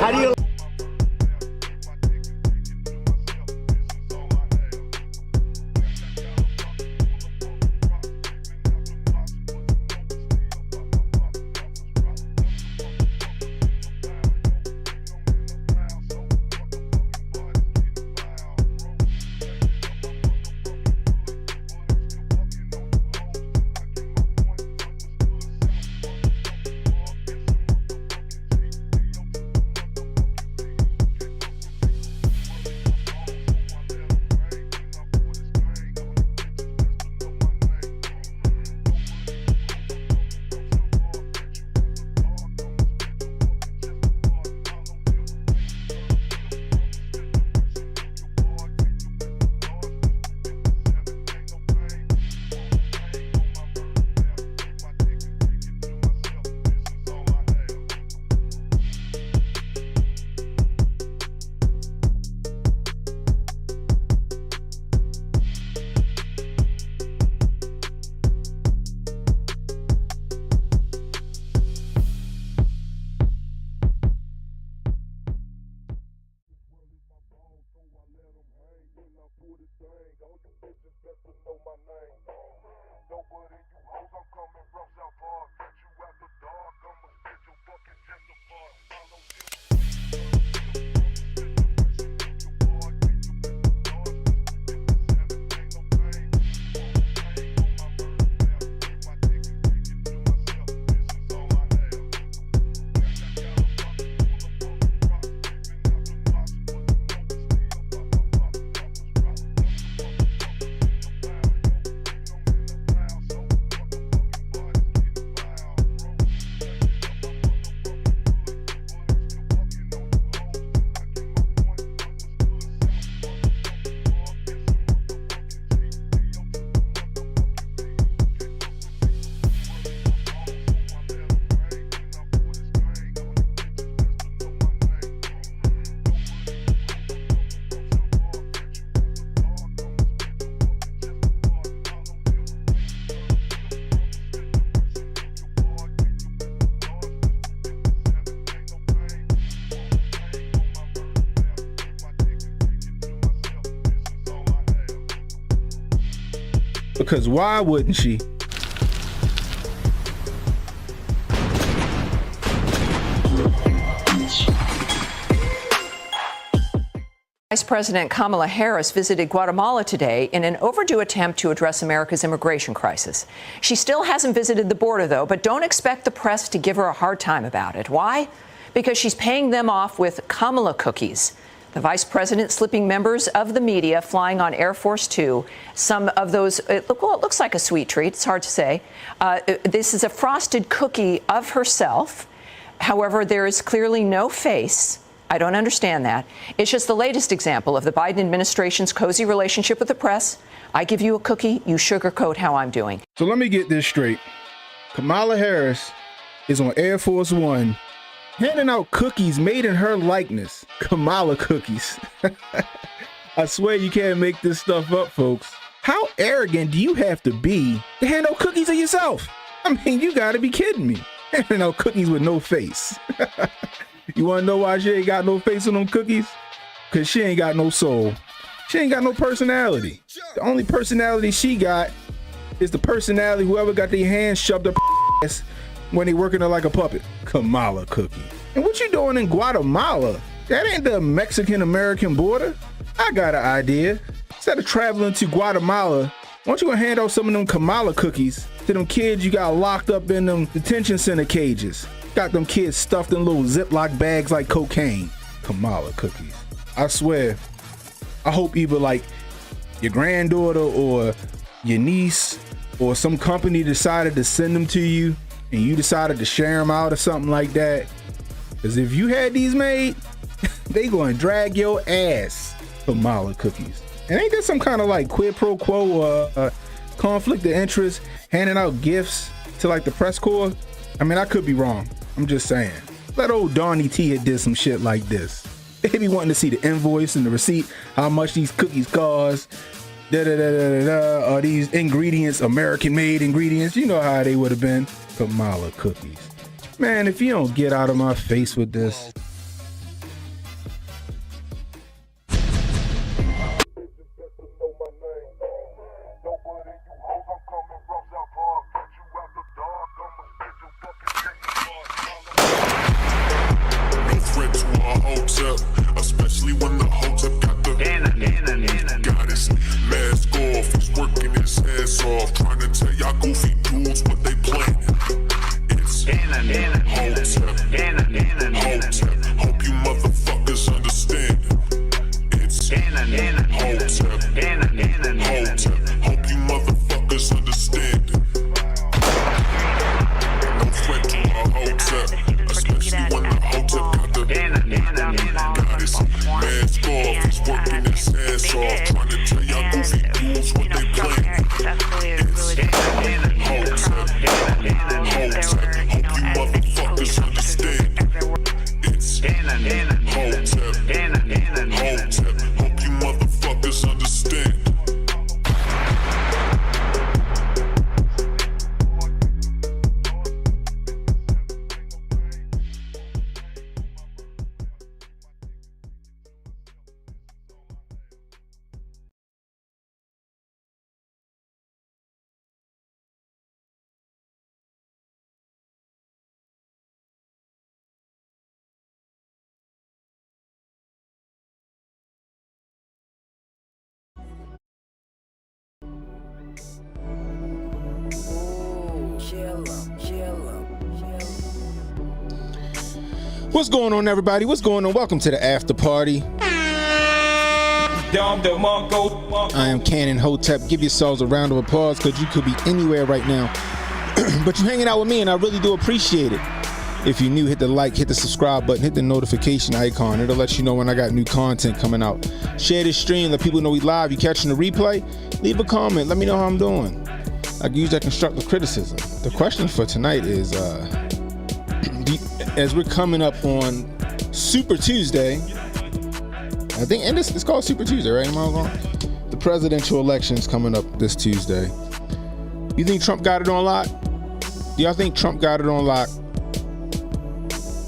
How do you Because why wouldn't she? Vice President Kamala Harris visited Guatemala today in an overdue attempt to address America's immigration crisis. She still hasn't visited the border, though, but don't expect the press to give her a hard time about it. Why? Because she's paying them off with Kamala cookies. The vice president slipping members of the media flying on Air Force Two. Some of those, it looks like a sweet treat. It's hard to say. This is a frosted cookie of herself. However, there is clearly no face. I don't understand that. It's just the latest example of the Biden administration's cozy relationship with the press. I give you a cookie, you sugarcoat how I'm doing. So let me get this straight. Kamala Harris is on Air Force One handing out cookies made in her likeness. Kamala cookies. I swear you can't make this stuff up, folks. How arrogant do you have to be to hand out cookies to yourself? I mean, you gotta be kidding me. Handing out cookies with no face. You wanna know why she ain't got no face on them cookies? Cause she ain't got no soul. She ain't got no personality. The only personality she got is the personality whoever got their hands shoved up ass when they working her like a puppet. Kamala cookie. And what you doing in Guatemala? That ain't the Mexican-American border. I got an idea. Instead of traveling to Guatemala, why don't you go hand out some of them Kamala cookies to them kids you got locked up in them detention center cages? Got them kids stuffed in little Ziploc bags like cocaine. Kamala cookies. I swear, I hope either like your granddaughter or your niece or some company decided to send them to you and you decided to share them out or something like that. Because if you had these made, they gonna drag your ass. Kamala cookies. And ain't there some kind of like quid pro quo conflict of interest handing out gifts to like the press corps? I mean, I could be wrong. I'm just saying. Let old Donnie T had did some shit like this. They be wanting to see the invoice and the receipt, how much these cookies cost, are these ingredients American-made ingredients? You know how they would have been. Kamala cookies. Man, if you don't get out of my face with this. Hotep, especially when the Hotep got the goddess mask off. He's working his ass off, trying to tell y'all goofy dudes what they planning. It's Hotep, Hotep. Hope you motherfuckers understand. It's Hotep, Hotep. Hope you motherfuckers understand. No threat to a Hotep, especially when the Hotep got the goddess mask off. He's working his ass off, trying to tell y'all goofy dudes what they planning. It's Hotep, Hotep. Hope you motherfuckers understand. It's Hotep, Hotep. Hope you motherfuckers understand. What's going on, everybody? What's going on? Welcome to the after party. I am Cannon Hotep. Give yourselves a round of applause because you could be anywhere right now. But you're hanging out with me, and I really do appreciate it. If you're new, hit the like, hit the subscribe button, hit the notification icon. It'll let you know when I got new content coming out. Share this stream, let people know we live. You catching the replay? Leave a comment. Let me know how I'm doing. I can use that constructive criticism. The question for tonight is, as we're coming up on Super Tuesday, I think, and it's called Super Tuesday, right? Am I wrong? The presidential election's coming up this Tuesday. You think Trump got it on lock? Do y'all think Trump got it on lock?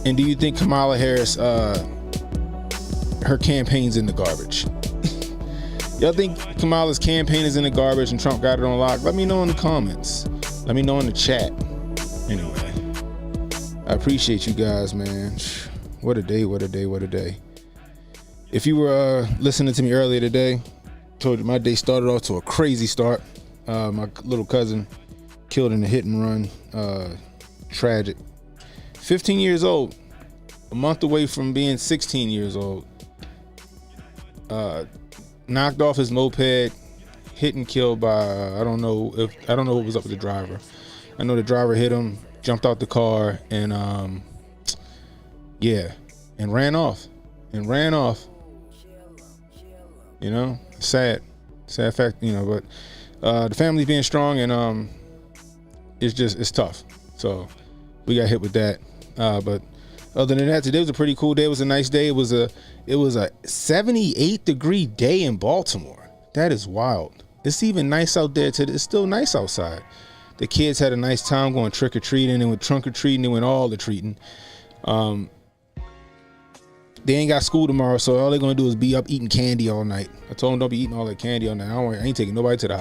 And do you think Kamala Harris, her campaign's in the garbage? Y'all think Kamala's campaign is in the garbage and Trump got it on lock? Let me know in the comments. Let me know in the chat. Anyway, I appreciate you guys, man. What a day, what a day, what a day. If you were listening to me earlier today, told you my day started off to a crazy start. My little cousin killed in a hit and run. Tragic. 15 years old, a month away from being 16 years old. knocked off his moped, hit and killed by I don't know what was up with the driver. I know the driver hit him, jumped out the car, and ran off. You know, sad fact. You know, but the family's being strong, and it's tough. So we got hit with that. But other than that, today was a pretty cool day. It was a nice day. It was a 78-degree day in Baltimore. That is wild. It's even nice out there today. It's still nice outside. The kids had a nice time going trick-or-treating. They went trunk-or-treating. They went all the treating. They ain't got school tomorrow, so all they're going to do is be up eating candy all night. I told them don't be eating all that candy all night. I ain't taking nobody to the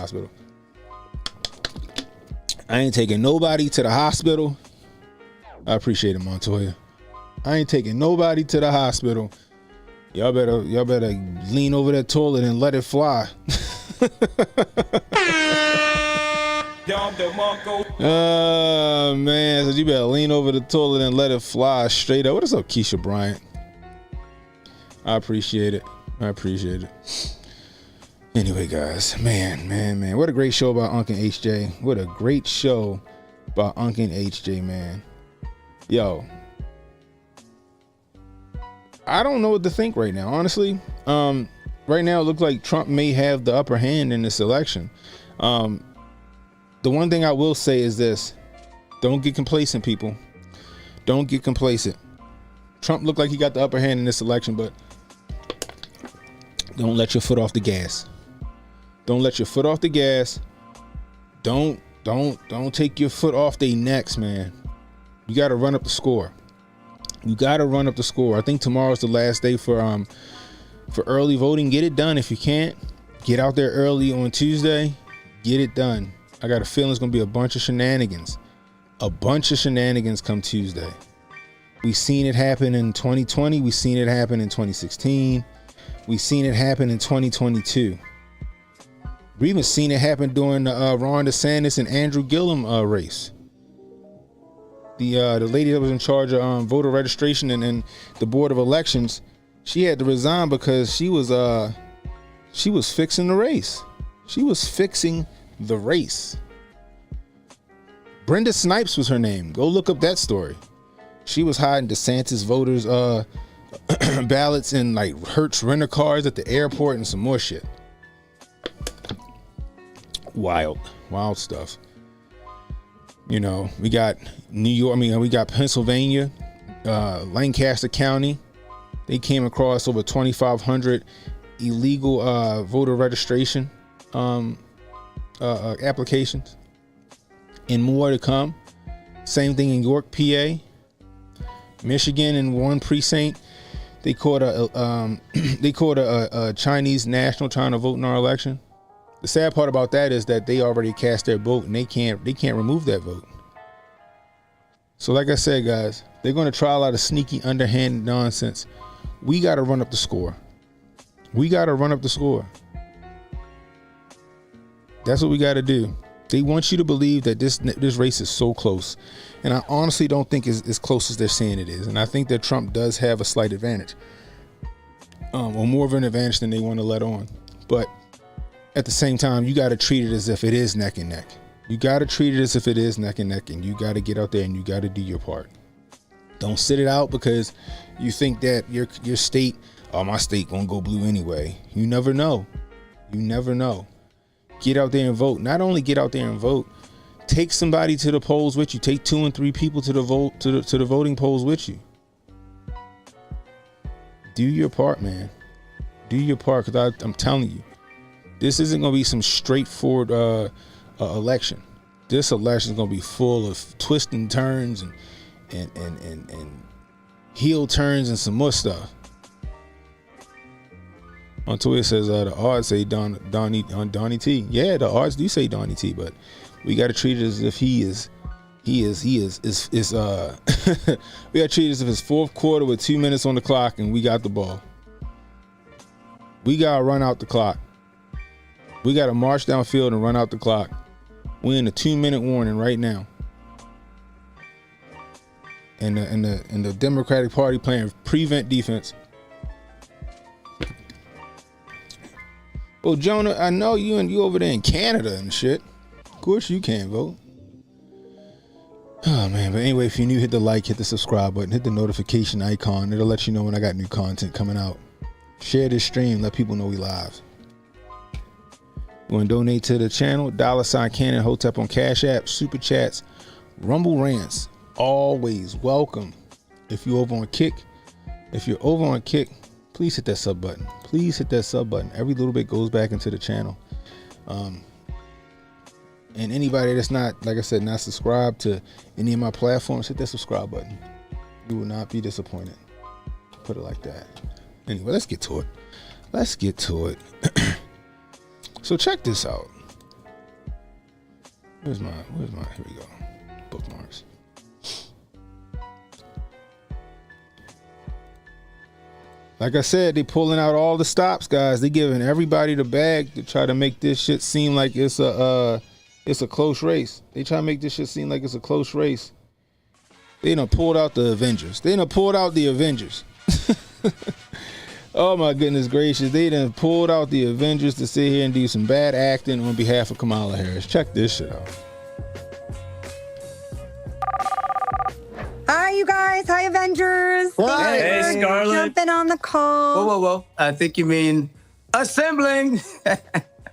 hospital. I appreciate it, Montoya. I ain't taking nobody to the hospital. Y'all better lean over that toilet and let it fly. Oh man, so you better lean over the toilet and let it fly straight up. What is up, Keisha Bryant? I appreciate it. Anyway, guys, man, what a great show about Unc and HJ. What a great show about Unc and HJ, man. Yo, I don't know what to think right now, honestly. Right now it looks like Trump may have the upper hand in this election. The one thing I will say is this: don't get complacent, people. Don't get complacent. Trump looked like he got the upper hand in this election, but don't let your foot off the gas. Don't let your foot off the gas. Don't take your foot off their necks, man. You got to run up the score. I think tomorrow's the last day for early voting. Get it done. If you can't, get out there early on Tuesday. Get it done. I got a feeling it's going to be a bunch of shenanigans. Come Tuesday. We've seen it happen in 2020. We've seen it happen in 2016. We've seen it happen in 2022. We've even seen it happen during the Ron DeSantis and Andrew Gillum race. The lady that was in charge of voter registration and the Board of Elections, she had to resign because she was fixing the race. Brenda Snipes was her name. Go look up that story. She was hiding DeSantis voters ballots in like Hertz renter cars at the airport and some more shit. Wild stuff. You know, we got New York. We got Pennsylvania, Lancaster County. They came across over 2,500 illegal voter registration applications, and more to come. Same thing in York, PA, Michigan. In one precinct, they caught a Chinese national trying to vote in our election. The sad part about that is that they already cast their vote and they can't remove that vote. So like I said, guys, they're going to try a lot of sneaky, underhanded nonsense. We got to run up the score. That's what we got to do. They want you to believe that this race is so close. And I honestly don't think it's as close as they're saying it is. And I think that Trump does have a slight advantage. Or more of an advantage than they want to let on. But at the same time, you got to treat it as if it is neck and neck. And you got to get out there and you got to do your part. Don't sit it out because you think that your state, my state gonna go blue anyway. You never know. Get out there and vote. Not only get out there and vote, take somebody to the polls with you. Take 2 and 3 people to the voting polls with you. Do your part, man. Do your part, because I'm telling you, this isn't going to be some straightforward election. This election is going to be full of twists and turns and heel turns and some more stuff. On Twitter says the odds say Donnie T. Yeah, the odds do say Donnie T, but we got to treat it as if he is we got to treat it as if it's fourth quarter with 2 minutes on the clock and we got the ball. We got to run out the clock. We got to march downfield and run out the clock. We're in a 2-minute warning right now. And the Democratic Party playing prevent defense. Well, Jonah, I know you over there in Canada and shit. Of course you can't vote. Oh man, but anyway, if you're new, hit the like, hit the subscribe button, hit the notification icon. It'll let you know when I got new content coming out. Share this stream, let people know we live. You want to donate to the channel? $ Cannon Hotep on Cash App, Super Chats, Rumble Rants. Always welcome. If you're over on Kick, please hit that sub button. Please hit that sub button. Every little bit goes back into the channel. And anybody that's not, like I said, not subscribed to any of my platforms, hit that subscribe button. You will not be disappointed. Put it like that. Anyway, let's get to it. So check this out. Where's my, here we go. Bookmarks. Like I said, they pulling out all the stops, guys. They giving everybody the bag to try to make this shit seem like it's a close race. They try to make this shit seem like it's a close race. They done pulled out the Avengers. Oh my goodness gracious. They done pulled out the Avengers to sit here and do some bad acting on behalf of Kamala Harris. Check this shit out. Hi, you guys. Hi, Avengers. Hi. Hey, Scarlett. Jumping on the call. Whoa. I think you mean assembling.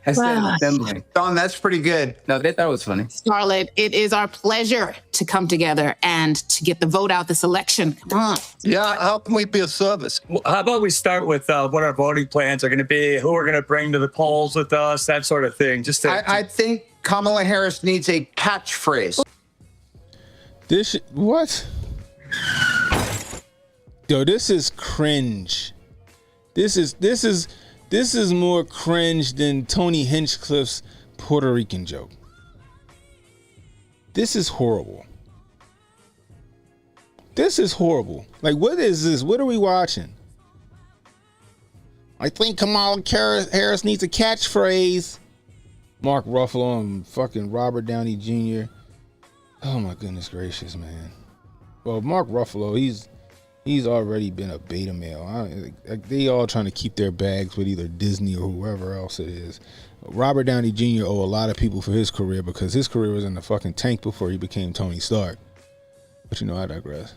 I said assembling. Don, that's pretty good. No, they thought it was funny. Scarlett, it is our pleasure to come together and to get the vote out this election. Come on. Yeah, how can we be of service? Well, how about we start with what our voting plans are going to be, who we're going to bring to the polls with us, that sort of thing. I think Kamala Harris needs a catchphrase. What? Yo, this is cringe. This is more cringe than Tony Hinchcliffe's Puerto Rican joke. This is horrible. Like, what is this? What are we watching? I think Kamala Harris needs a catchphrase. Mark Ruffalo and fucking Robert Downey Jr. Oh my goodness gracious, man. Well, Mark Ruffalo, he's already been a beta male. They all trying to keep their bags with either Disney or whoever else it is. Robert Downey Jr. owe a lot of people for his career because his career was in the fucking tank before he became Tony Stark. But I digress.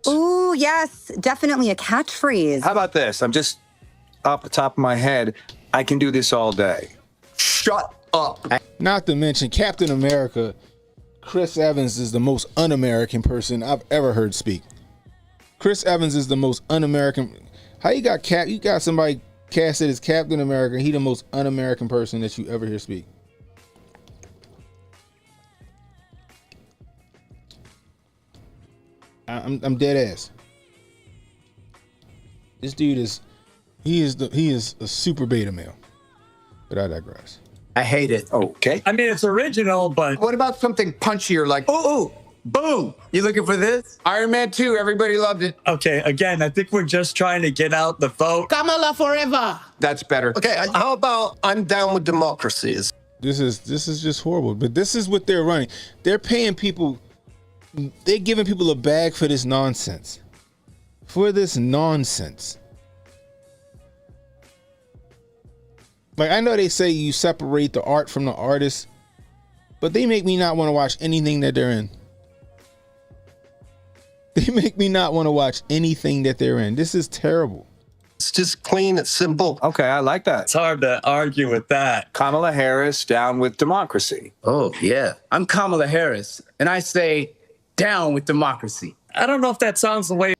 Ooh, yes, definitely a catchphrase. How about this? I'm just off the top of my head. I can do this all day. Shut up. Not to mention Captain America, Chris Evans is the most un-American person I've ever heard speak. Chris Evans is the most un-American. How you got somebody casted as Captain America? He the most un-American person that you ever hear speak. I'm dead ass. This dude is a super beta male. But I digress. I hate it. Okay. I mean, it's original, but What about something punchier like, Ooh, boom. You looking for this? Iron Man 2, everybody loved it. okay, again, I think we're just trying to get out the vote. Kamala forever. That's better. Okay, how about I'm down with democracies? This is just horrible. But this is what they're running. They're paying people. They're giving people a bag for this nonsense. Like, I know they say you separate the art from the artist, but they make me not want to watch anything that they're in. They make me not want to watch anything that they're in. This is terrible. It's just clean, it's simple. Okay, I like that. It's hard to argue with that. Kamala Harris down with democracy. Oh, yeah. I'm Kamala Harris, and I say down with democracy. I don't know if that sounds the way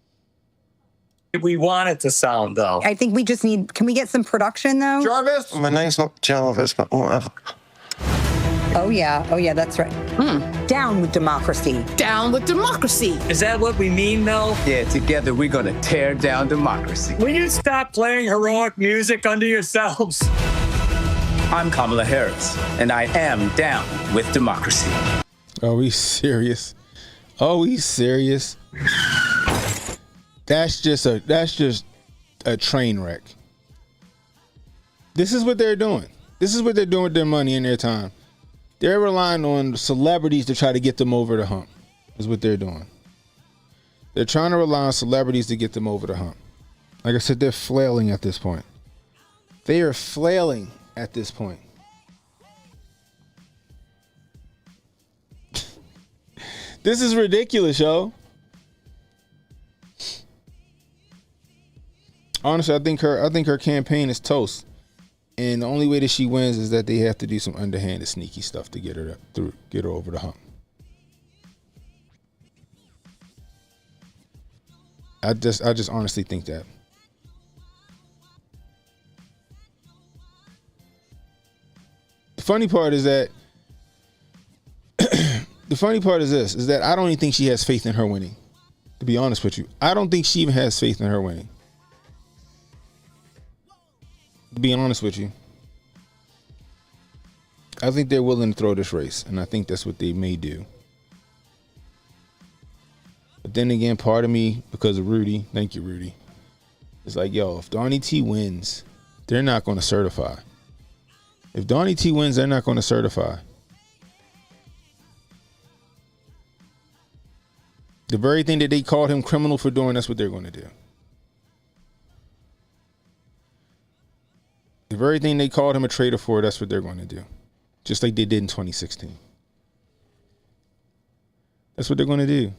we want it to sound, though. I think we just need, can we get some production though? Jarvis? My name's not Jarvis, but whatever. Oh yeah, that's right. Down with democracy. Down with democracy. Is that what we mean, though? Yeah, together we're going to tear down democracy. Will you stop playing heroic music unto yourselves? I'm Kamala Harris, and I am down with democracy. Are we serious? That's just a train wreck. This is what they're doing. This is what they're doing with their money and their time. They're relying on celebrities to try to get them over the hump. Is what they're doing. They're trying to rely on celebrities to get them over the hump. Like I said, they're flailing at this point. They are flailing at this point. This is ridiculous, yo. Honestly, I think her campaign is toast. And the only way that she wins is that they have to do some underhanded, sneaky stuff to get her over the hump. I just honestly think that. The funny part is that is that I don't even think she has faith in her winning. To be honest with you, I don't think she even has faith in her winning. Being honest with you, I think they're willing to throw this race, and I think that's what they may do. But then again, part of me, because of Rudy, thank you, Rudy, is like, yo, if Donnie T wins, they're not going to certify. If Donnie T wins, they're not going to certify. The very thing that they called him criminal for doing, that's what they're going to do. The very thing they called him a traitor for, that's what they're going to do. Just like they did in 2016. That's what they're going to do.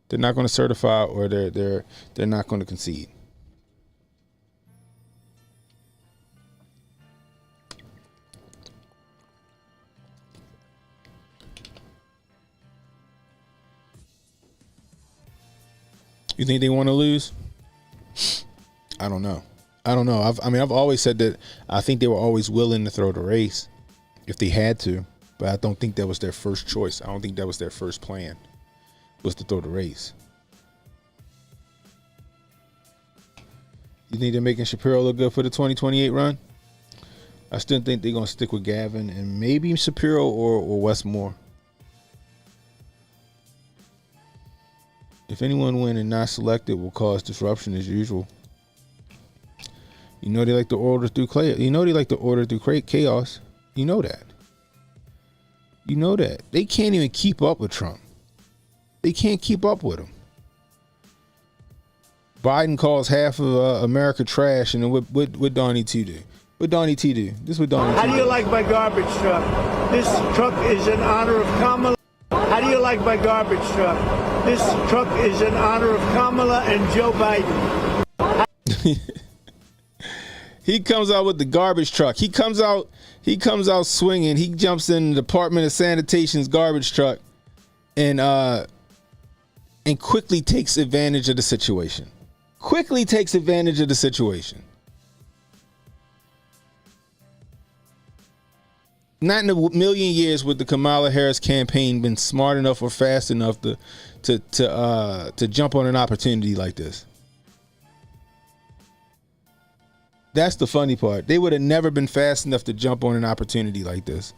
They're not going to certify, or they're not going to concede. You think they want to lose? I don't know. I've always said that I think they were always willing to throw the race if they had to, but I don't think that was their first choice. I don't think that was their first plan, was to throw the race. You think they're making Shapiro look good for the 2028 run? I still think they're going to stick with Gavin and maybe Shapiro or Westmore. If anyone win and not selected will cause disruption as usual. You know they like to order through chaos. You know they like to order through chaos. You know that. You know that. They can't even keep up with Trump. They can't keep up with him. Biden calls half of America trash, and then what Donnie T do? What Donnie T do? This is what Donnie T do. How do you like my garbage truck? This truck is in honor of Kamala. How do you like my garbage truck? This truck is in honor of Kamala and Joe Biden. He comes out with the garbage truck. He comes out swinging. He jumps in the Department of Sanitation's garbage truck and quickly takes advantage of the situation. Quickly takes advantage of the situation. Not in a million years would the Kamala Harris campaign been smart enough or fast enough to jump on an opportunity like this. That's the funny part. They would have never been fast enough to jump on an opportunity like this.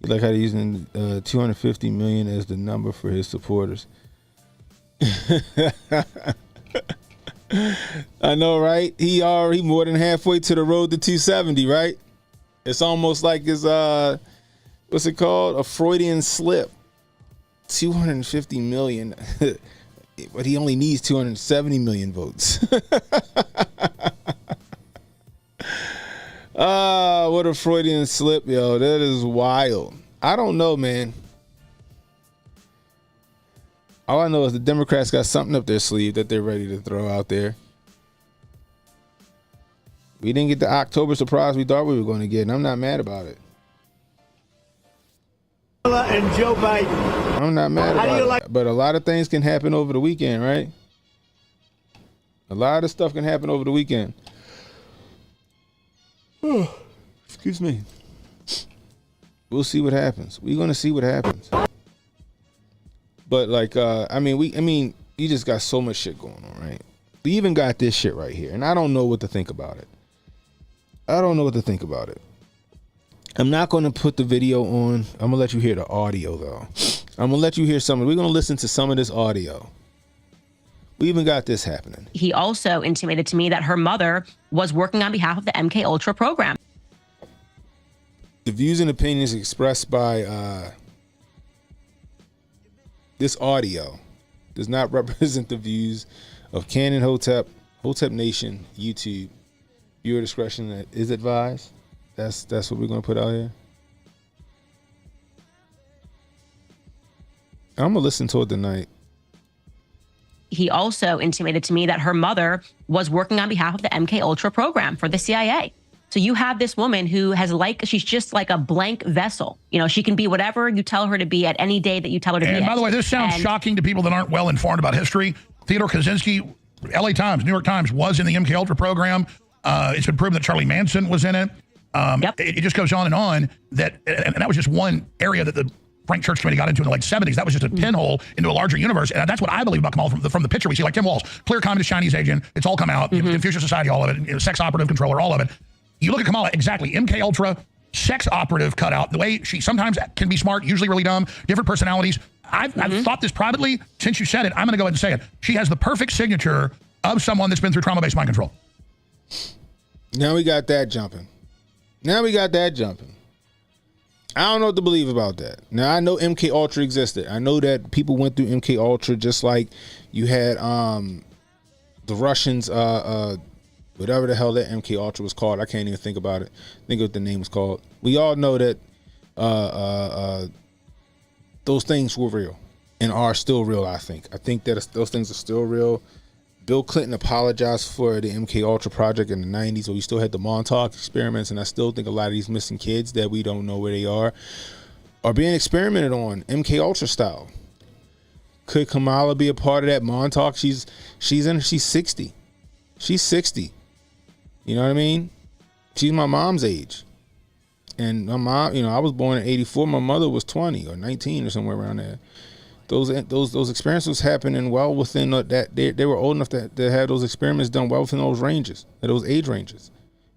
You like how they're using 250 million as the number for his supporters. I know, right? He more than halfway to the road to 270, right? It's almost like his what's it called? A Freudian slip. 250 million. But he only needs 270 million votes. What a Freudian slip, yo. That is wild. I don't know, man. All I know is the Democrats got something up their sleeve that they're ready to throw out there. We didn't get the October surprise we thought we were going to get, and I'm not mad about it. And Joe Biden. I'm not mad about it. But a lot of things can happen over the weekend, right? A lot of stuff can happen over the weekend. Oh, excuse me. We'll see what happens. We're going to see what happens. But like, you just got so much shit going on, right? We even got this shit right here, and I don't know what to think about it. I'm not going to put the video on. I'm going to let you hear the audio, though. I'm going to let you hear some. We're going to listen to some of this audio. We even got this happening. He also intimated to me that her mother was working on behalf of the MK Ultra program. The views and opinions expressed by this audio does not represent the views of Canon Hotep, Hotep Nation, YouTube. Viewer discretion is advised. That's what we're gonna put out here. I'm gonna listen to it tonight. He also intimated to me that her mother was working on behalf of the MK Ultra program for the CIA. So you have this woman who has she's just like a blank vessel. You know, she can be whatever you tell her to be at any day that you tell her to be. And by the way, this sounds shocking to people that aren't well informed about history. Theodore Kaczynski, LA Times, New York Times, was in the MK Ultra program. It's been proven that Charlie Manson was in it. It just goes on, and that was just one area that the Frank Church Committee got into in the late 70s. That was just a pinhole into a larger universe. And that's what I believe about Kamala from the picture we see, like Tim Walz, clear communist Chinese agent. It's all come out. Confucius Society, all of it. Sex operative controller, all of it. You look at Kamala, exactly. MK Ultra, sex operative cutout. The way she sometimes can be smart, usually really dumb, different personalities. I've thought this privately. Since you said it, I'm going to go ahead and say it. She has the perfect signature of someone that's been through trauma-based mind control. Now we got that jumping. I don't know what to believe about that. Now I know MK Ultra existed. I know that people went through MK Ultra, just like you had the Russians, whatever the hell that MK Ultra was called. I can't even think about it. Think of what the name was called. We all know that those things were real and are still real. I think that those things are still real. Bill Clinton apologized for the MK Ultra project in the 90s, where we still had the Montauk experiments, and I still think a lot of these missing kids that we don't know where they are being experimented on MK Ultra style. Could Kamala be a part of that Montauk? She's 60. She's 60. You know what I mean? She's my mom's age. And my mom, I was born in 84. My mother was 20 or 19 or somewhere around there. Those experiences happening well within that. They were old enough to have those experiments done well within those ranges, those age ranges.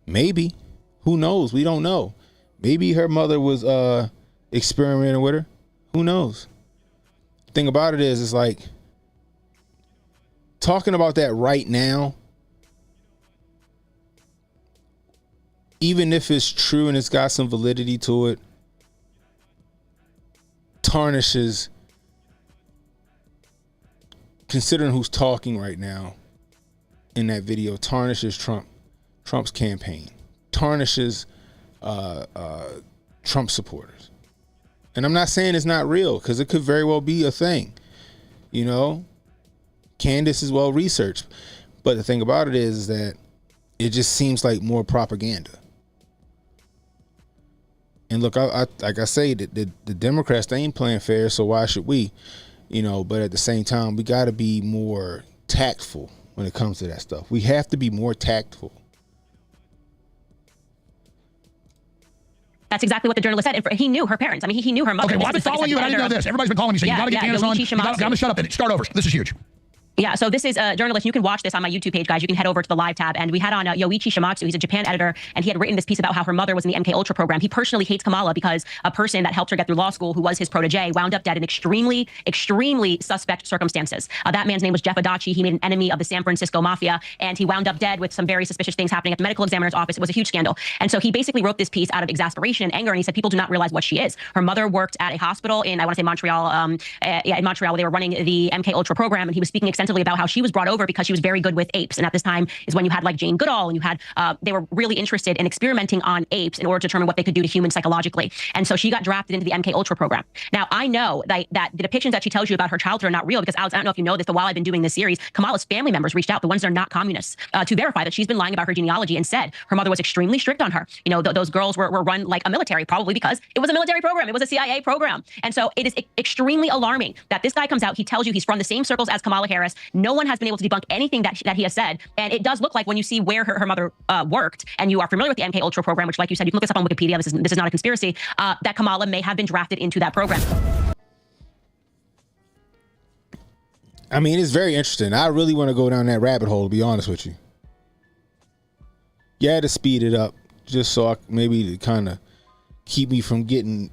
Maybe, who knows? We don't know. Maybe her mother was experimenting with her. Who knows? The thing about it is, it's like talking about that right now. Even if it's true and it's got some validity to it, tarnishes. Considering who's talking right now in that video, tarnishes Trump's campaign, tarnishes Trump supporters. And I'm not saying it's not real, because it could very well be a thing. Candace is well researched, but the thing about it is that it just seems like more propaganda. And look, I like I say, the Democrats, they ain't playing fair, so why should we? But at the same time, we got to be more tactful when it comes to that stuff. We have to be more tactful. That's exactly what the journalist said. And he knew her parents. I mean, he knew her mother. Okay, well, I've been following you, and I didn't know this. Everybody's been calling me saying, you got to get Candace on. You got to shut up and start over. This is huge. Yeah, so this is a journalist. You can watch this on my YouTube page, guys. You can head over to the live tab. And we had on Yoichi Shimatsu. He's a Japan editor, and he had written this piece about how her mother was in the MK Ultra program. He personally hates Kamala because a person that helped her get through law school, who was his protege, wound up dead in extremely, extremely suspect circumstances. That man's name was Jeff Adachi. He made an enemy of the San Francisco mafia, and he wound up dead with some very suspicious things happening at the medical examiner's office. It was a huge scandal. And so he basically wrote this piece out of exasperation and anger, and he said people do not realize what she is. Her mother worked at a hospital in, I want to say Montreal, in Montreal, where they were running the MK Ultra program, and he was speaking extensively about how she was brought over because she was very good with apes. And at this time is when you had like Jane Goodall, and you had they were really interested in experimenting on apes in order to determine what they could do to humans psychologically. And so she got drafted into the MK Ultra program. Now I know that the depictions that she tells you about her childhood are not real, because Alex, I don't know if you know this, but while I've been doing this series, Kamala's family members reached out, the ones that are not communists, to verify that she's been lying about her genealogy, and said her mother was extremely strict on her. Those girls were run like a military, probably because it was a military program. It was a CIA program. And so it is extremely alarming that this guy comes out, he tells you he's from the same circles as Kamala Harris. No one has been able to debunk anything that he has said. And it does look like, when you see where her mother worked, and you are familiar with the MK Ultra program, which, like you said, you can look this up on Wikipedia, this is not a conspiracy, that Kamala may have been drafted into that program. I mean, it's very interesting. I really want to go down that rabbit hole, to be honest with you. You had to speed it up just so maybe to kind of keep me from getting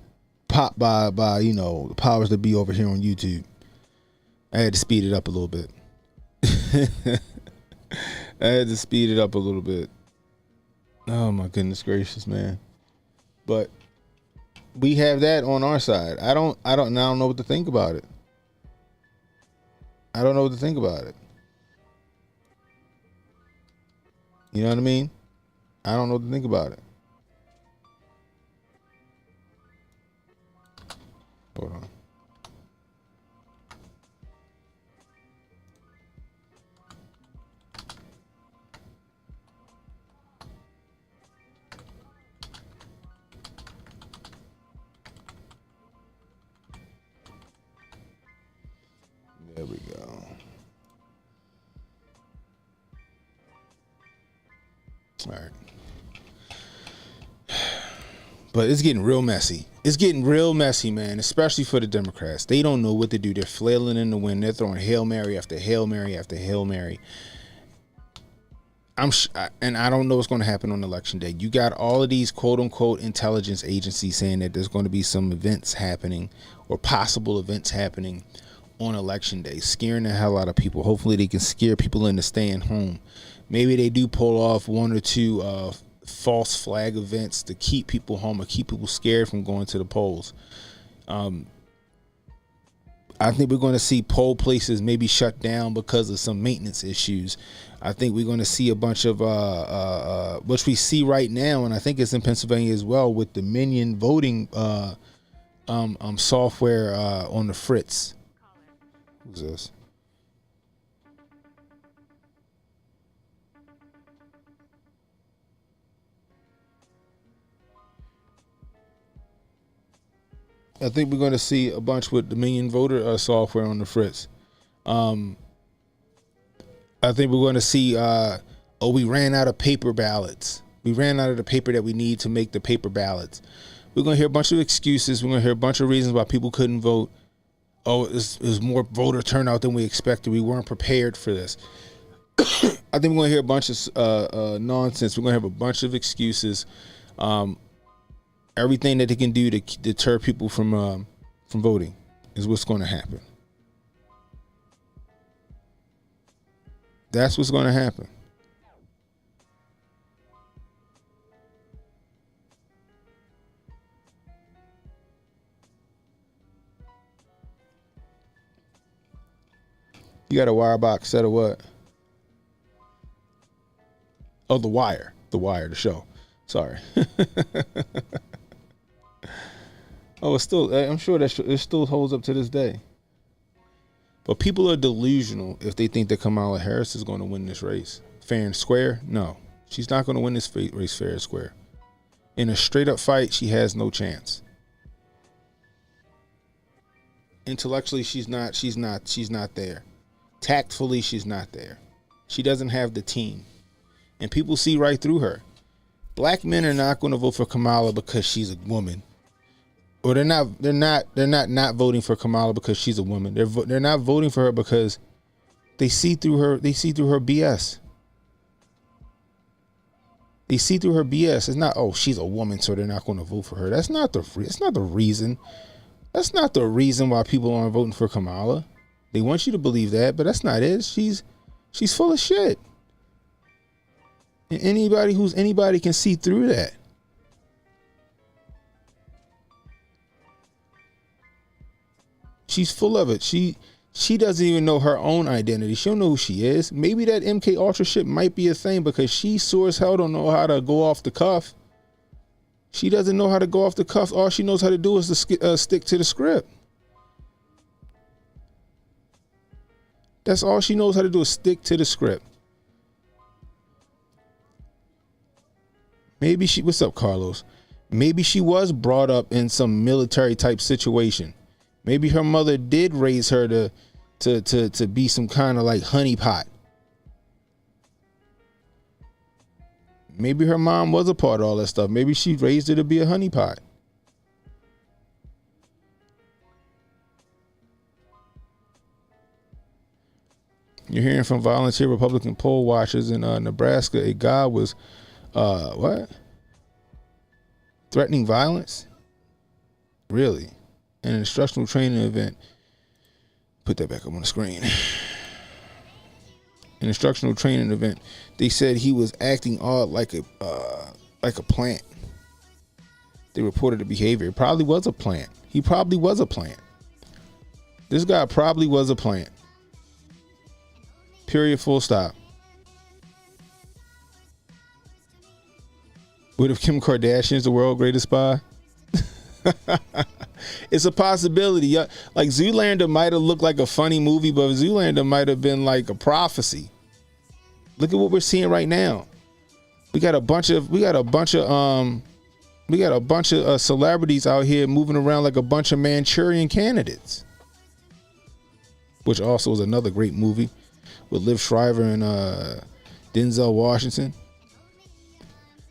popped by the powers that be over here on YouTube. I had to speed it up a little bit. Oh my goodness gracious, man. But we have that on our side. I don't know what to think about it. You know what I mean? I don't know what to think about it. Hold on. There we go. All right. But it's getting real messy. It's getting real messy, man, especially for the Democrats. They don't know what to do. They're flailing in the wind. They're throwing Hail Mary after Hail Mary after Hail Mary. And I don't know what's going to happen on election day. You got all of these quote unquote intelligence agencies saying that there's going to be some events happening or possible events happening on election day, scaring the hell out of people. Hopefully they can scare people into staying home. Maybe they do pull off one or two false flag events to keep people home or keep people scared from going to the polls. I think we're going to see poll places maybe shut down because of some maintenance issues. I think we're going to see a bunch of which we see right now, and I think it's in Pennsylvania as well, with the Minion voting software on the fritz. Who's this? I think we're going to see a bunch with Dominion voter software on the fritz. I think we're going to see, we ran out of paper ballots. We ran out of the paper that we need to make the paper ballots. We're going to hear a bunch of excuses. We're going to hear a bunch of reasons why people couldn't vote. Oh, it was more voter turnout than we expected. We weren't prepared for this. I think we're going to hear a bunch of nonsense. We're going to have a bunch of excuses. Everything that they can do to deter people from voting is what's going to happen. That's what's going to happen. You got a wire box set of what? Oh, The Wire, the show. Sorry. Oh, it's still. I'm sure that it still holds up to this day. But people are delusional if they think that Kamala Harris is going to win this race fair and square. No, she's not going to win this race fair and square. In a straight up fight, she has no chance. Intellectually, she's not there. Tactfully, she's not there. She doesn't have the team, and people see right through her. Black men are not going to vote for Kamala because she's a woman, or they're not voting for Kamala because she's a woman. They're not voting for her because they see through her. They see through her BS. They see through her BS. It's not, oh, she's a woman, so they're not going to vote for her. That's not the reason. That's not the reason why people aren't voting for Kamala. They want you to believe that, but that's not it. She's full of shit. And anybody can see through that. She's full of it. She doesn't even know her own identity. She don't know who she is. Maybe that MK Ultra shit might be a thing because she sure as hell don't know how to go off the cuff. She doesn't know how to go off the cuff. All she knows how to do is to stick to the script. That's all she knows how to do is stick to the script. Maybe what's up, Carlos? Maybe she was brought up in some military type situation. Maybe her mother did raise her to be some kind of like honeypot. Maybe her mom was a part of all that stuff. Maybe she raised her to be a honeypot. You're hearing from volunteer Republican poll watchers in Nebraska. A guy was threatening violence? Really? In an instructional training event. Put that back up on the screen. An instructional training event. They said he was acting odd like a plant. They reported the behavior. It probably was a plant. He probably was a plant. This guy probably was a plant. Period, full stop. What if Kim Kardashian is the world's greatest spy? It's a possibility. Like Zoolander might have looked like a funny movie, but Zoolander might have been like a prophecy. Look at what we're seeing right now. We got a bunch of celebrities out here moving around like a bunch of Manchurian candidates. Which also was another great movie with Liv Schreiber and Denzel Washington.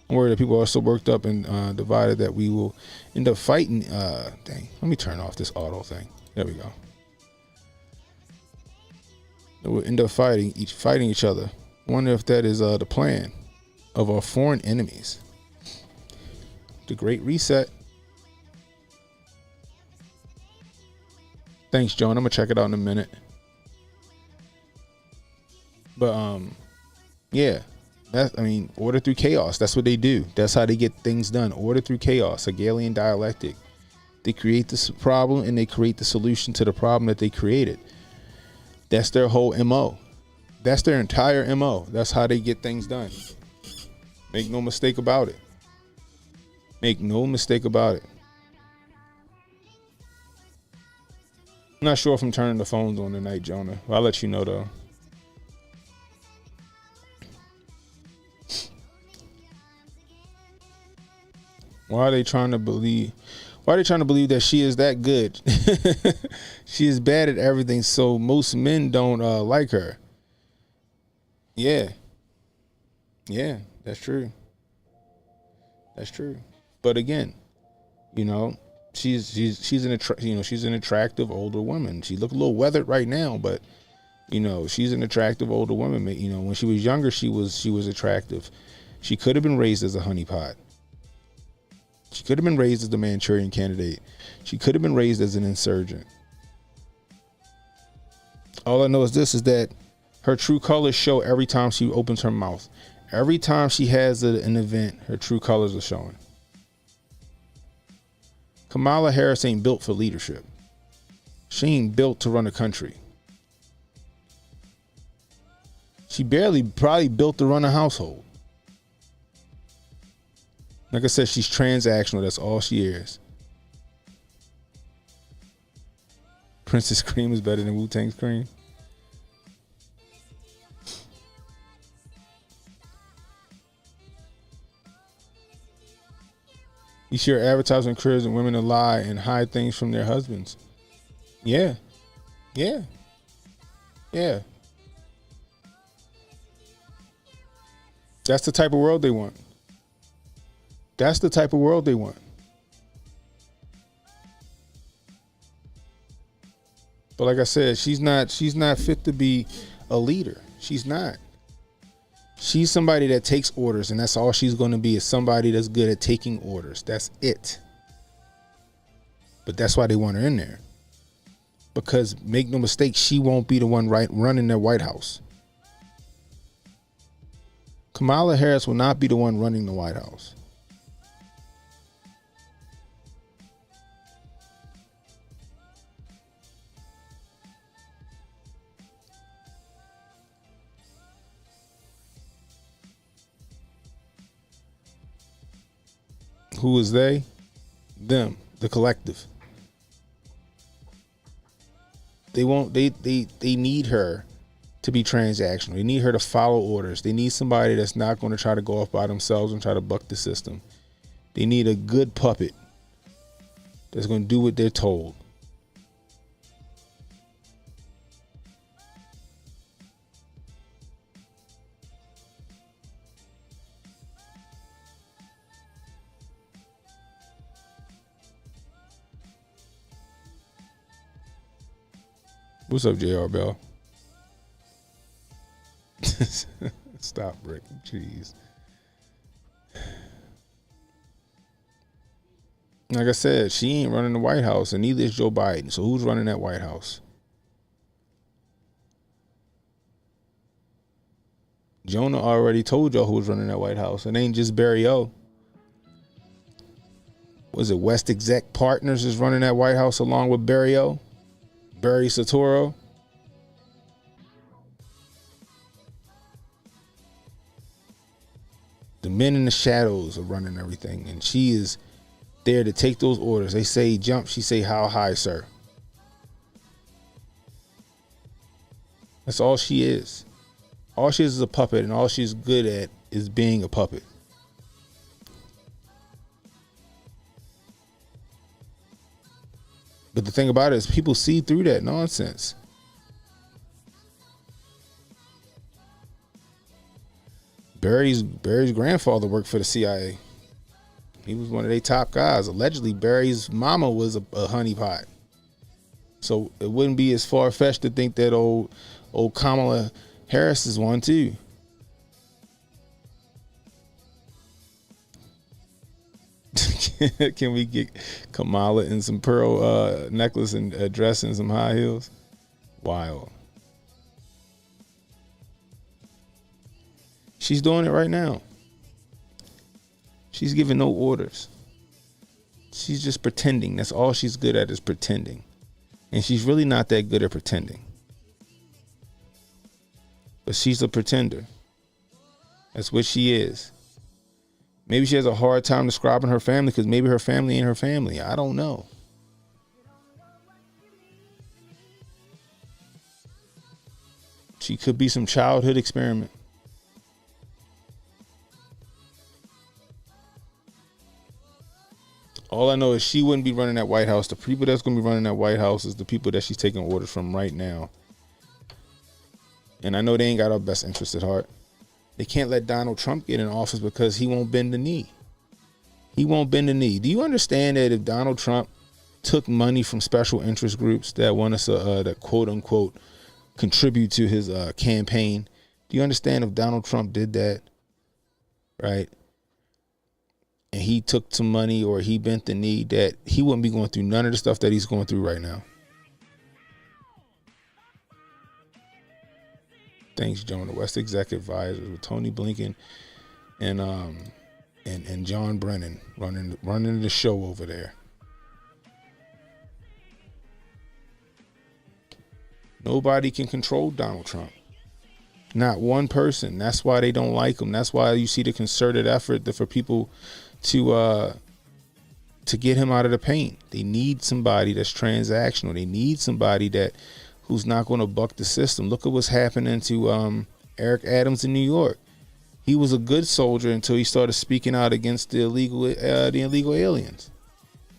I'm worried that people are so worked up and divided that we will end up fighting. Dang, let me turn off this auto thing. There we go. We'll end up fighting each other. Wonder if that is the plan of our foreign enemies. The Great Reset. Thanks, Joan. I'm gonna check it out in a minute. But yeah. Order through chaos. That's what they do. That's how they get things done. Order through chaos. Hegelian dialectic. They create this problem and they create the solution to the problem that they created. That's their whole MO. That's their entire MO. That's how they get things done. Make no mistake about it. Make no mistake about it. I'm not sure if I'm turning the phones on tonight, Jonah. I'll let you know though. Why are they trying to believe that she is that good? She is bad at everything, so most men don't like her. Yeah, that's true. That's true. But again, she's an attractive older woman. She look a little weathered right now, but she's an attractive older woman. When she was younger, she was attractive. She could have been raised as a honeypot. She could have been raised as the Manchurian candidate. She could have been raised as an insurgent. All I know is that her true colors show every time she opens her mouth. Every time she has an event, her true colors are showing. Kamala Harris ain't built for leadership. She ain't built to run a country. She probably built to run a household. Like I said, she's transactional. That's all she is. Princess Cream is better than Wu-Tang's cream. You share advertising careers and women to lie and hide things from their husbands. Yeah. That's the type of world they want. That's the type of world they want. But like I said, she's not fit to be a leader. She's not. She's somebody that takes orders, and that's all she's going to be, is somebody that's good at taking orders. That's it. But that's why they want her in there. Because make no mistake, she won't be the one running their White House. Kamala Harris will not be the one running the White House. Who is they? Them, the collective. They need her to be transactional. They need her to follow orders. They need somebody that's not going to try to go off by themselves and try to buck the system. They need a good puppet that's going to do what they're told. What's up, JR Bell? Stop, Rick. Jeez. Like I said, she ain't running the White House, and neither is Joe Biden. So who's running that White House? Jonah already told y'all who's running that White House. It ain't just Barry O. Was it West Exec Partners is running that White House along with Barry O? Barry Soetoro. The men in the shadows are running everything, and she is there to take those orders. They say jump, she say how high, sir. That's all she is. All she is a puppet, and all she's good at is being a puppet. But the thing about it is people see through that nonsense. Barry's grandfather worked for the CIA. He was one of their top guys. Allegedly, Barry's mama was a honeypot. So it wouldn't be as far-fetched to think that old Kamala Harris is one too. Can we get Kamala in some pearl necklace and a dress and some high heels? Wild. She's doing it right now. She's giving no orders. She's just pretending. That's all she's good at, is pretending. And she's really not that good at pretending. But she's a pretender. That's what she is. Maybe she has a hard time describing her family because maybe her family ain't her family. I don't know. She could be some childhood experiment. All I know is she wouldn't be running that White House. The people that's going to be running that White House is the people that she's taking orders from right now. And I know they ain't got our best interests at heart. They can't let Donald Trump get in office because he won't bend the knee. He won't bend the knee. Do you understand that if Donald Trump took money from special interest groups that want us to quote unquote contribute to his campaign? Do you understand if Donald Trump did that, right? And he took some money or he bent the knee, that he wouldn't be going through none of the stuff that he's going through right now. Thanks, Joan. The West Executive Advisors with Tony Blinken and John Brennan running the show over there. Nobody can control Donald Trump. Not one person. That's why they don't like him. That's why you see the concerted effort for people to get him out of the paint. They need somebody that's transactional. They need somebody who's not going to buck the system. Look at what's happening to Eric Adams in New York. He was a good soldier until he started speaking out against the illegal aliens.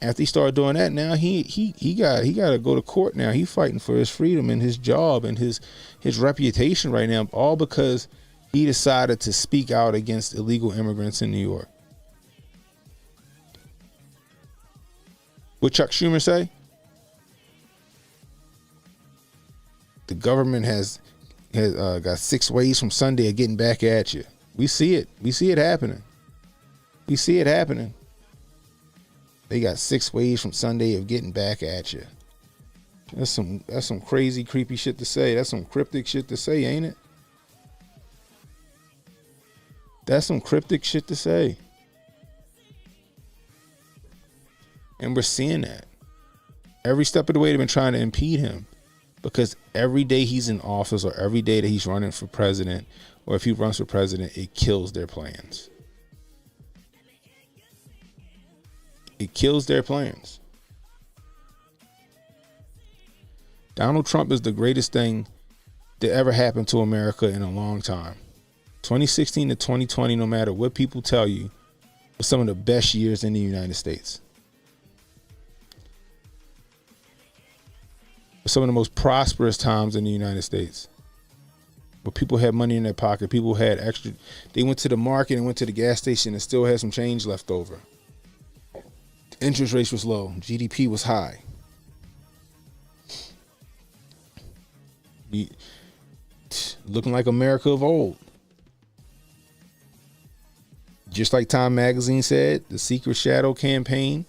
After he started doing that, now he got to go to court now. He's fighting for his freedom and his job and his reputation right now, all because he decided to speak out against illegal immigrants in New York. What Chuck Schumer say? The government has got 6 ways from Sunday of getting back at you. We see it. We see it happening. We see it happening. They got 6 ways from Sunday of getting back at you. That's some crazy, creepy shit to say. That's some cryptic shit to say, ain't it? That's some cryptic shit to say. And we're seeing that. Every step of the way they've been trying to impede him. Because every day he's in office or every day that he's running for president, or if he runs for president, it kills their plans. It kills their plans. Donald Trump is the greatest thing that ever happened to America in a long time. 2016 to 2020, no matter what people tell you, was some of the best years in the United States. Some of the most prosperous times in the United States. Where people had money in their pocket, people had extra. They went to the market and went to the gas station and still had some change left over. Interest rates was low. GDP was high. Looking like America of old. Just like Time Magazine said, the secret shadow campaign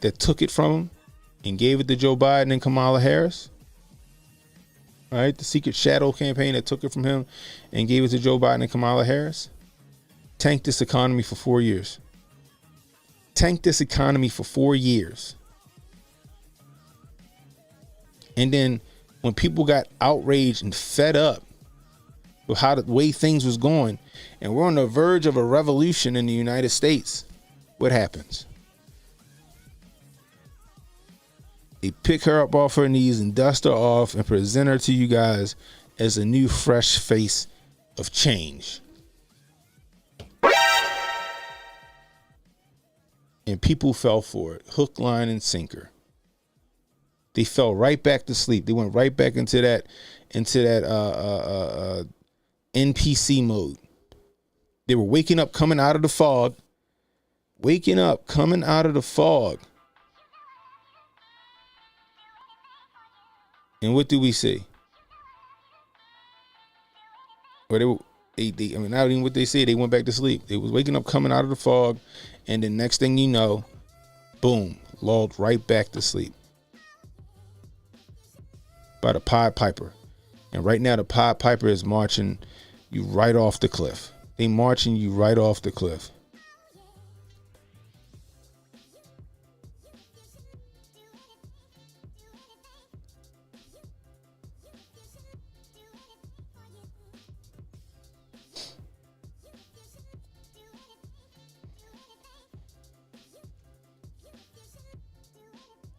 that took it from him and gave it to Joe Biden and Kamala Harris. All right, the secret shadow campaign that took it from him and gave it to Joe Biden and Kamala Harris tanked this economy for 4 years. Tanked this economy for 4 years. And then when people got outraged and fed up with how the way things was going, and we're on the verge of a revolution in the United States, what happens? They pick her up off her knees and dust her off and present her to you guys as a new fresh face of change. And people fell for it, hook, line, and sinker. They fell right back to sleep. They went right back into that NPC mode. They were waking up, coming out of the fog. Waking up, coming out of the fog. And what do we see? Well, I mean, not even what they said. They went back to sleep. They was waking up, coming out of the fog, and the next thing you know, boom, lulled right back to sleep by the Pied Piper. And right now, the Pied Piper is marching you right off the cliff. They marching you right off the cliff.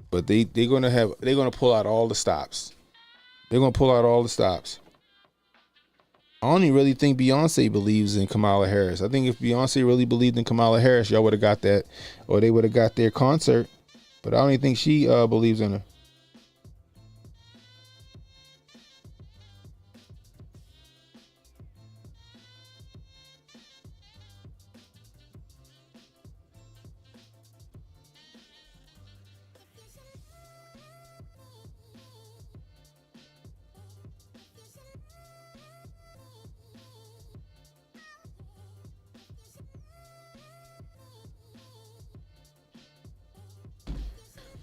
But they're gonna pull out all the stops. They're gonna pull out all the stops. I only really think Beyonce believes in Kamala Harris. I think if Beyonce really believed in Kamala Harris, y'all would have got that, or they would have got their concert. But I don't even think she believes in her.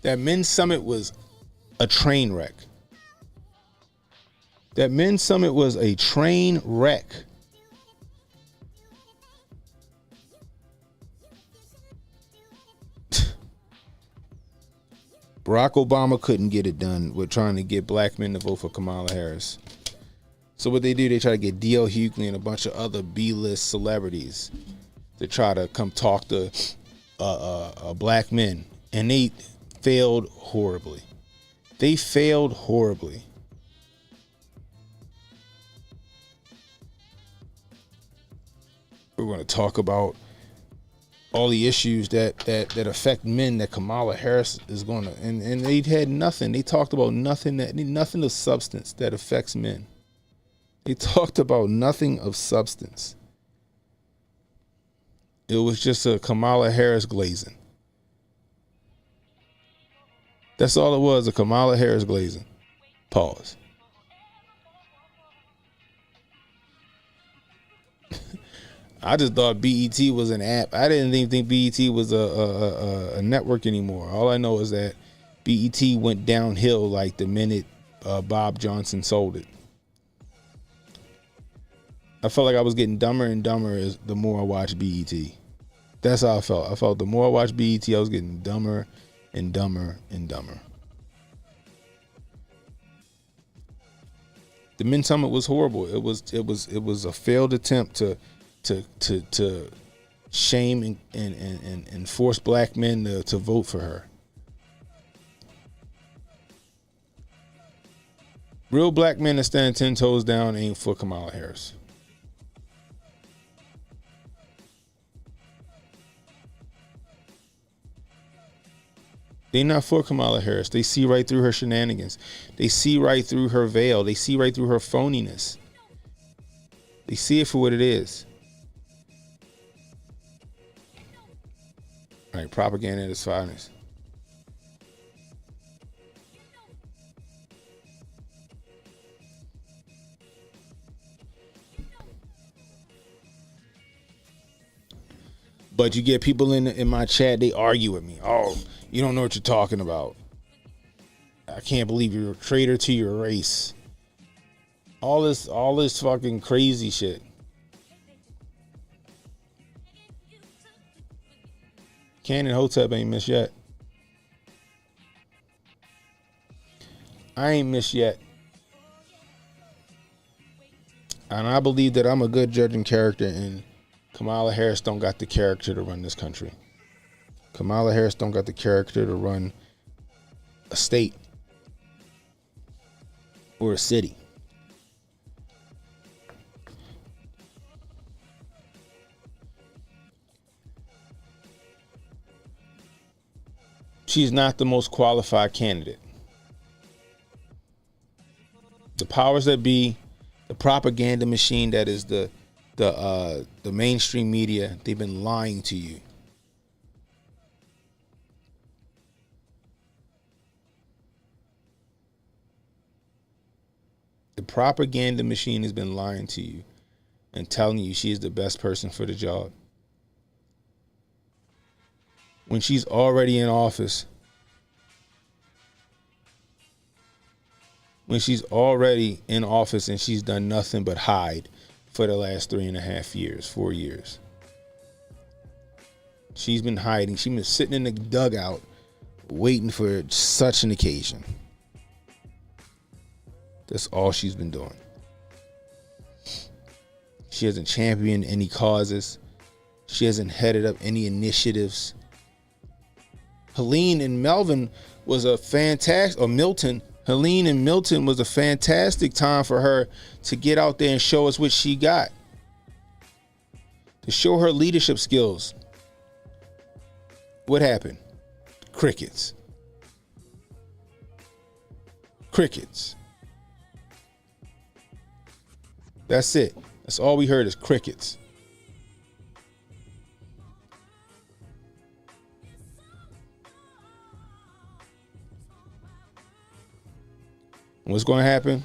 That men's summit was a train wreck. That men's summit was a train wreck. Barack Obama couldn't get it done with trying to get black men to vote for Kamala Harris. So what they do, they try to get D.L. Hughley and a bunch of other B-list celebrities to try to come talk to black men. And they failed horribly. They failed horribly. We're going to talk about all the issues that affect men that Kamala Harris is going to, and they had nothing. They talked about nothing of substance that affects men. They talked about nothing of substance. It was just a Kamala Harris glazing. That's all it was, a Kamala Harris glazing. Pause. I just thought BET was an app. I didn't even think BET was a network anymore. All I know is that BET went downhill like the minute Bob Johnson sold it. I felt like I was getting dumber and dumber the more I watched BET. That's how I felt. I felt the more I watched BET, I was getting dumber and dumber and dumber. The Men's Summit was horrible. It was a failed attempt to shame and force black men to vote for her. Real black men that stand 10 toes down ain't for Kamala Harris. They're not for Kamala Harris. They see right through her shenanigans. They see right through her veil. They see right through her phoniness. They see it for what it is. All right, propaganda at its finest. But you get people in my chat, they argue with me. Oh, you don't know what you're talking about. I can't believe you're a traitor to your race. All this fucking crazy shit. Canon Hotep ain't missed yet. I ain't missed yet. And I believe that I'm a good judge in character, and Kamala Harris don't got the character to run this country. Kamala Harris don't got the character to run a state or a city. She's not the most qualified candidate. The powers that be, the propaganda machine that is the mainstream media, they've been lying to you. The propaganda machine has been lying to you and telling you she is the best person for the job. When she's already in office, and she's done nothing but hide for the last 3.5 years, 4 years. She's been hiding. She's been sitting in the dugout waiting for such an occasion. That's all she's been doing. She hasn't championed any causes. She hasn't headed up any initiatives. Helene and Milton was a fantastic time for her to get out there and show us what she got. To show her leadership skills. What happened? Crickets. Crickets. That's it. That's all we heard is crickets. What's going to happen?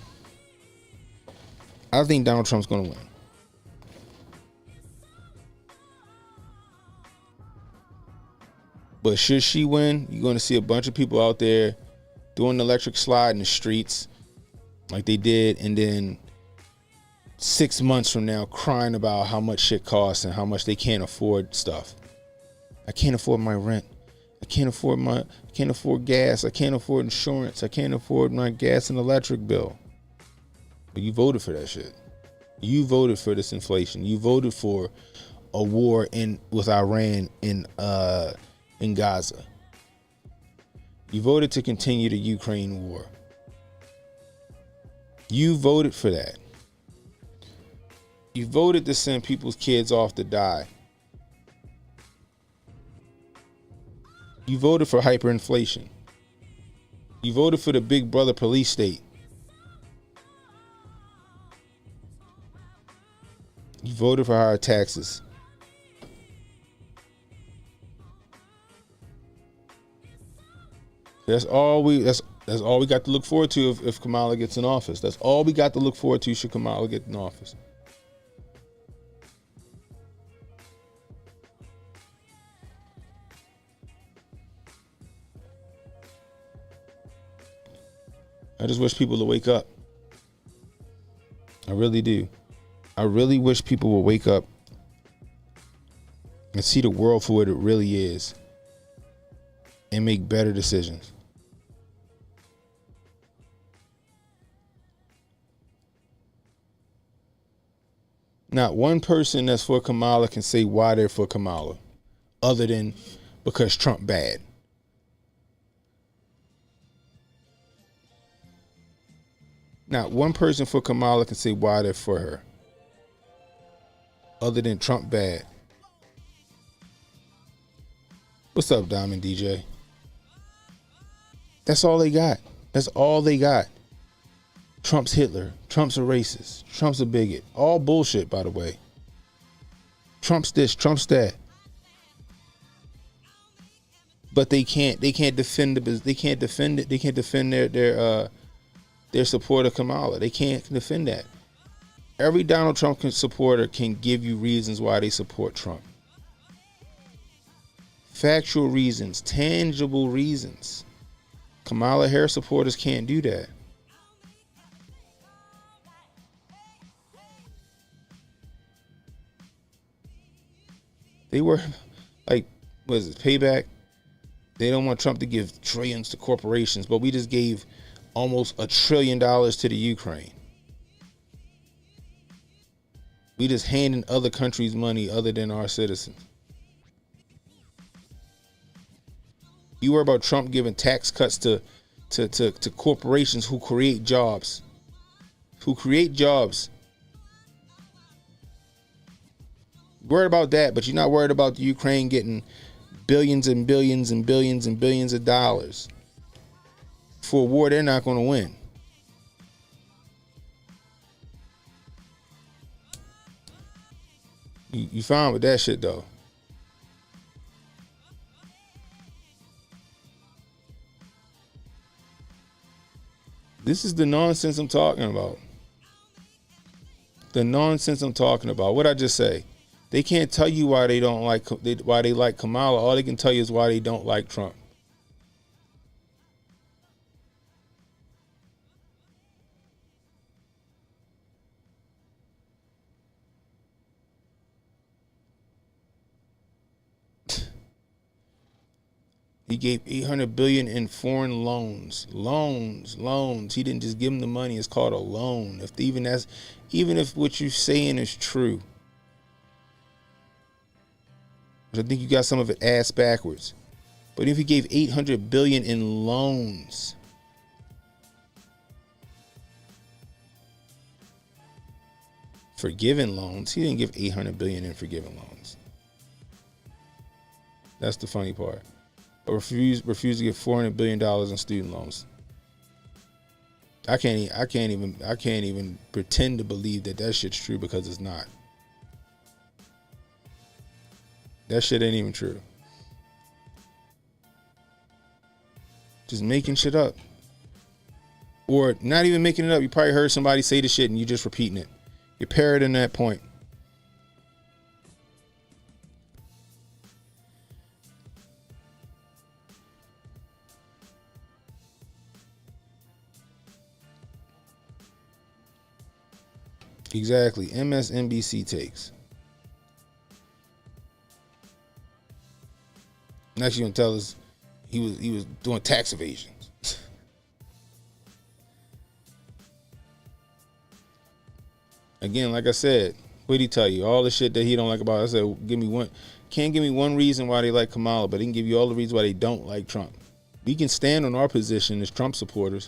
I think Donald Trump's going to win. But should she win, you're going to see a bunch of people out there doing the electric slide in the streets like they did, and then 6 months from now crying about how much shit costs and how much they can't afford stuff. I can't afford my rent. I can't afford gas. I can't afford insurance. I can't afford my gas and electric bill. But you voted for that shit. You voted for this inflation. You voted for a war with Iran in Gaza. You voted to continue the Ukraine war. You voted for that. You voted to send people's kids off to die. You voted for hyperinflation. You voted for the big brother police state. You voted for higher taxes. That's all we got to look forward to if Kamala gets in office. That's all we got to look forward to should Kamala get in office. I just wish people would wake up. I really do. I really wish people would wake up and see the world for what it really is and make better decisions. Not one person that's for Kamala can say why they're for Kamala, other than because Trump bad. Not one person for Kamala can say why they're for her, other than Trump bad. What's up, Diamond DJ? That's all they got. That's all they got. Trump's Hitler. Trump's a racist. Trump's a bigot. All bullshit, by the way. Trump's this. Trump's that. But they can't defend it. They can't defend their support of Kamala. They can't defend that. Every Donald Trump supporter can give you reasons why they support Trump. Factual reasons, tangible reasons. Kamala Harris supporters can't do that. They were like, what is it, payback? They don't want Trump to give trillions to corporations, but we just gave almost $1 trillion to the Ukraine. We just handing other countries money other than our citizens. You worry about Trump giving tax cuts to corporations who create jobs. Worried about that, but you're not worried about the Ukraine getting billions and billions and billions and billions of dollars for a war they're not going to win. You fine with that shit though. This is the nonsense I'm talking about. The nonsense I'm talking about. What I just say? They can't tell you why they don't like why they like Kamala. All they can tell you is why they don't like Trump. He gave $800 billion in foreign loans. Loans. He didn't just give them the money. It's called a loan. Even if what you're saying is true, which I think you got some of it ass backwards. But if he gave $800 billion in loans, forgiven loans, he didn't give $800 billion in forgiven loans. That's the funny part. Or refuse to give $400 billion in student loans. I can't even pretend to believe that shit's true because it's not. That shit ain't even true. Just making shit up. Or not even making it up. You probably heard somebody say the shit and you're just repeating it. You're parroting that point. Exactly. MSNBC takes. Next, you gonna tell us he was doing tax evasion. Again, like I said, what did he tell you? All the shit that he don't like about it. I said, can't give me one reason why they like Kamala, but he can give you all the reasons why they don't like Trump. We can stand on our position as Trump supporters.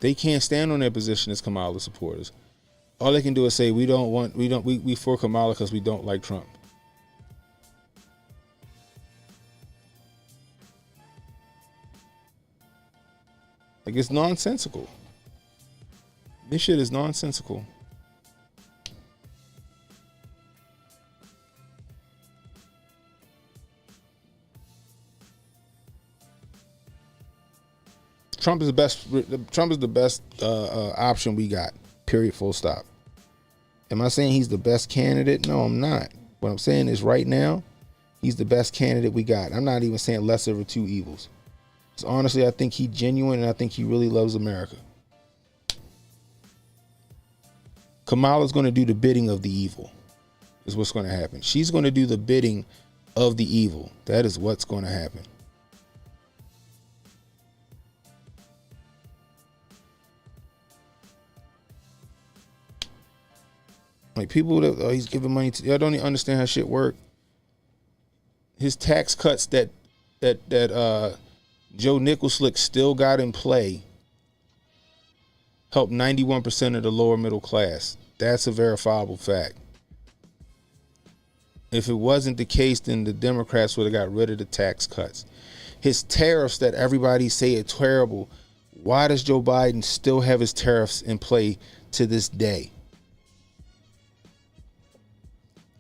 They can't stand on their position as Kamala supporters. All they can do is say we for Kamala because we don't like Trump. Like, it's nonsensical. This shit is nonsensical. Trump is the best option we got. Period. Full stop. Am I saying he's the best candidate? No, I'm not. What I'm saying is right now, he's the best candidate we got. I'm not even saying lesser of two evils. So honestly, I think he's genuine and I think he really loves America. Kamala's going to do the bidding of the evil. Is what's going to happen. She's going to do the bidding of the evil. That is what's going to happen. Like, people that he's giving money to, y'all don't even understand how shit work. His tax cuts that Joe Nicholslick still got in play helped 91% of the lower middle class. That's a verifiable fact. If it wasn't the case, then the Democrats would have got rid of the tax cuts. His tariffs that everybody say are terrible, why does Joe Biden still have his tariffs in play to this day?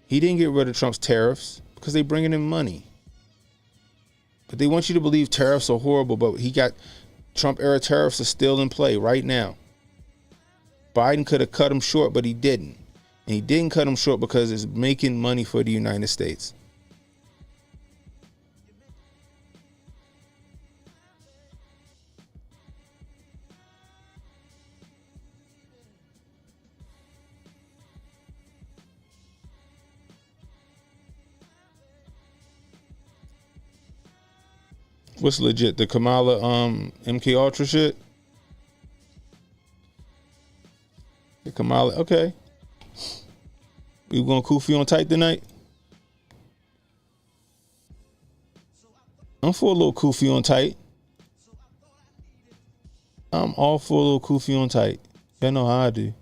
He didn't get rid of Trump's tariffs because they bringing in money. But they want you to believe tariffs are horrible, but he got Trump era tariffs are still in play right now. Biden could have cut them short, but he didn't. And he didn't cut them short because it's making money for the United States. What's legit? The Kamala MK Ultra shit? Kamala, okay. We going kufi on tight tonight? I'm for a little kufi on tight. I'm all for a little kufi on tight. Y'all know how I do.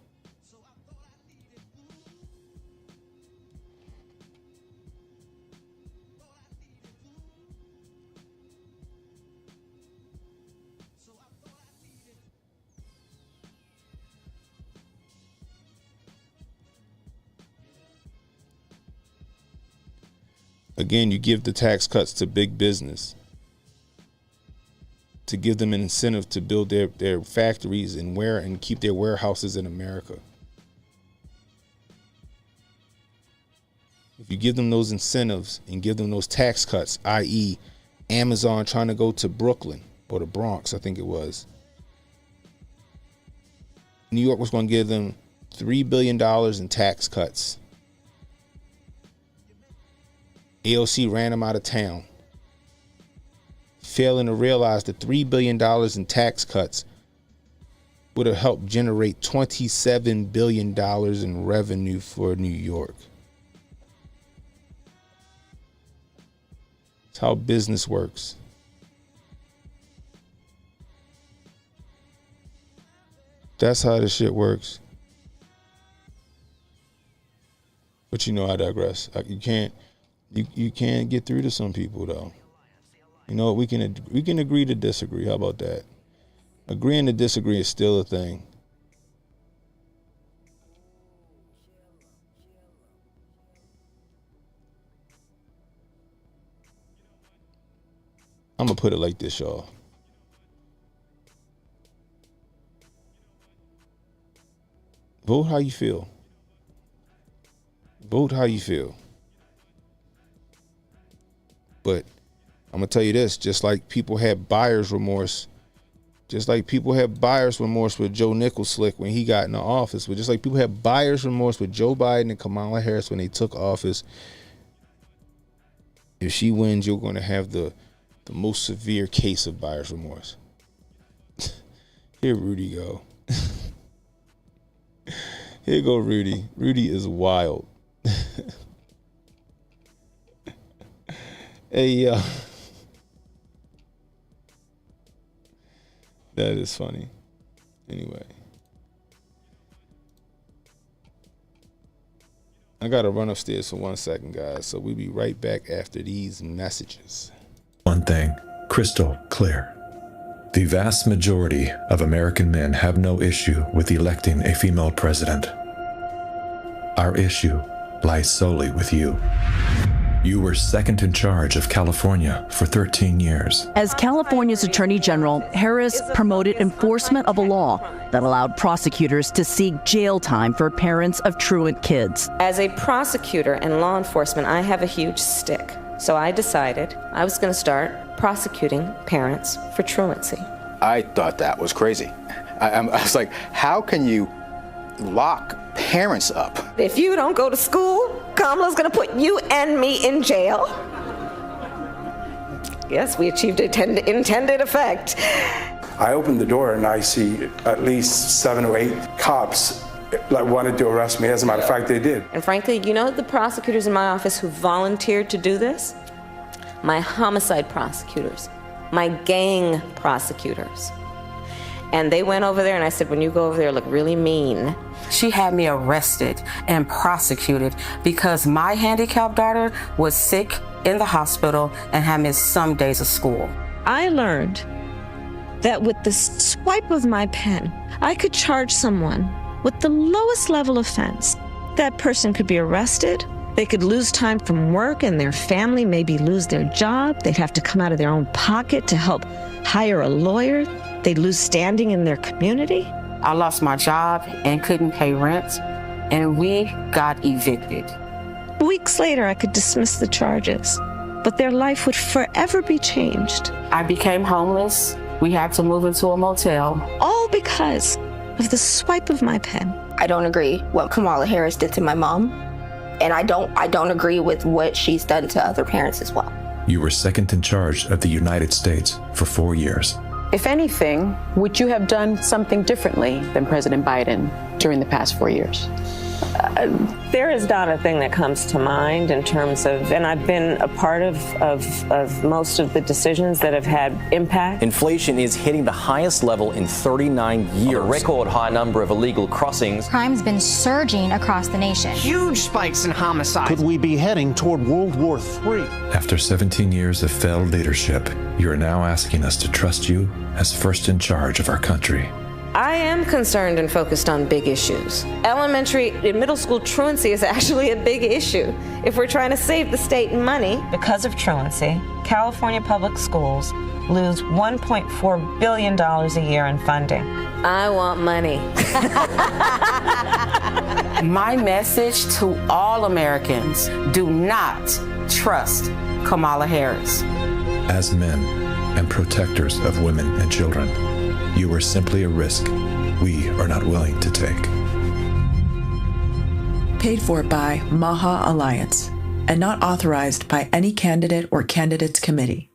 Again, you give the tax cuts to big business to give them an incentive to build their factories and keep their warehouses in America. If you give them those incentives and give them those tax cuts, i.e. Amazon trying to go to Brooklyn or the Bronx, I think it was. New York was going to give them $3 billion in tax cuts. AOC ran them out of town, failing to realize that $3 billion in tax cuts would have helped generate $27 billion in revenue for New York. That's how business works. That's how this shit works. But you know, I digress. You can't get through to some people though. You know, we can agree to disagree. How about that? Agreeing to disagree is still a thing. I'm gonna put it like this, y'all. Vote how you feel. Vote how you feel. But I'm gonna tell you this, just like people had buyer's remorse, just like people had buyer's remorse with Joe Nicholslick when he got in the office, but just like people had buyer's remorse with Joe Biden and Kamala Harris when they took office, if she wins, you're gonna have the most severe case of buyer's remorse. Here Rudy go. Here go Rudy. Rudy is wild. Hey, that is funny. Anyway, I gotta run upstairs for 1 second, guys. So we'll be right back after these messages. One thing crystal clear. The vast majority of American men have no issue with electing a female president. Our issue lies solely with you. You were second in charge of California for 13 years. As California's Attorney General, Harris promoted enforcement of a law that allowed prosecutors to seek jail time for parents of truant kids. As a prosecutor and law enforcement, I have a huge stick. So I decided I was going to start prosecuting parents for truancy. I thought that was crazy. I was like, how can you lock parents up? If you don't go to school, Kamala's going to put you and me in jail. Yes, we achieved intended effect. I opened the door and I see at least 7 or 8 cops wanted to arrest me. As a matter of fact, they did. And frankly, you know the prosecutors in my office who volunteered to do this? My homicide prosecutors, my gang prosecutors. And they went over there and I said, when you go over there, look really mean. She had me arrested and prosecuted because my handicapped daughter was sick in the hospital and had missed some days of school. I learned that with the swipe of my pen, I could charge someone with the lowest level offense. That person could be arrested. They could lose time from work and their family maybe lose their job. They'd have to come out of their own pocket to help hire a lawyer. They'd lose standing in their community. I lost my job and couldn't pay rent, and we got evicted. Weeks later, I could dismiss the charges, but their life would forever be changed. I became homeless. We had to move into a motel. All because of the swipe of my pen. I don't agree what Kamala Harris did to my mom, and I don't agree with what she's done to other parents as well. You were second in charge of the United States for 4 years. If anything, would you have done something differently than President Biden? during the past 4 years? There is not a thing that comes to mind in terms of, and I've been a part of most of the decisions that have had impact. Inflation is hitting the highest level in 39 years. A record high number of illegal crossings. Crime's been surging across the nation. Huge spikes in homicides. Could we be heading toward World War III? After 17 years of failed leadership, you are now asking us to trust you as first in charge of our country. I am concerned and focused on big issues. Elementary and middle school truancy is actually a big issue if we're trying to save the state money. Because of truancy, California public schools lose $1.4 billion a year in funding. I want money. My message to all Americans, do not trust Kamala Harris. As men and protectors of women and children, you are simply a risk we are not willing to take. Paid for by Maha Alliance and not authorized by any candidate or candidates committee.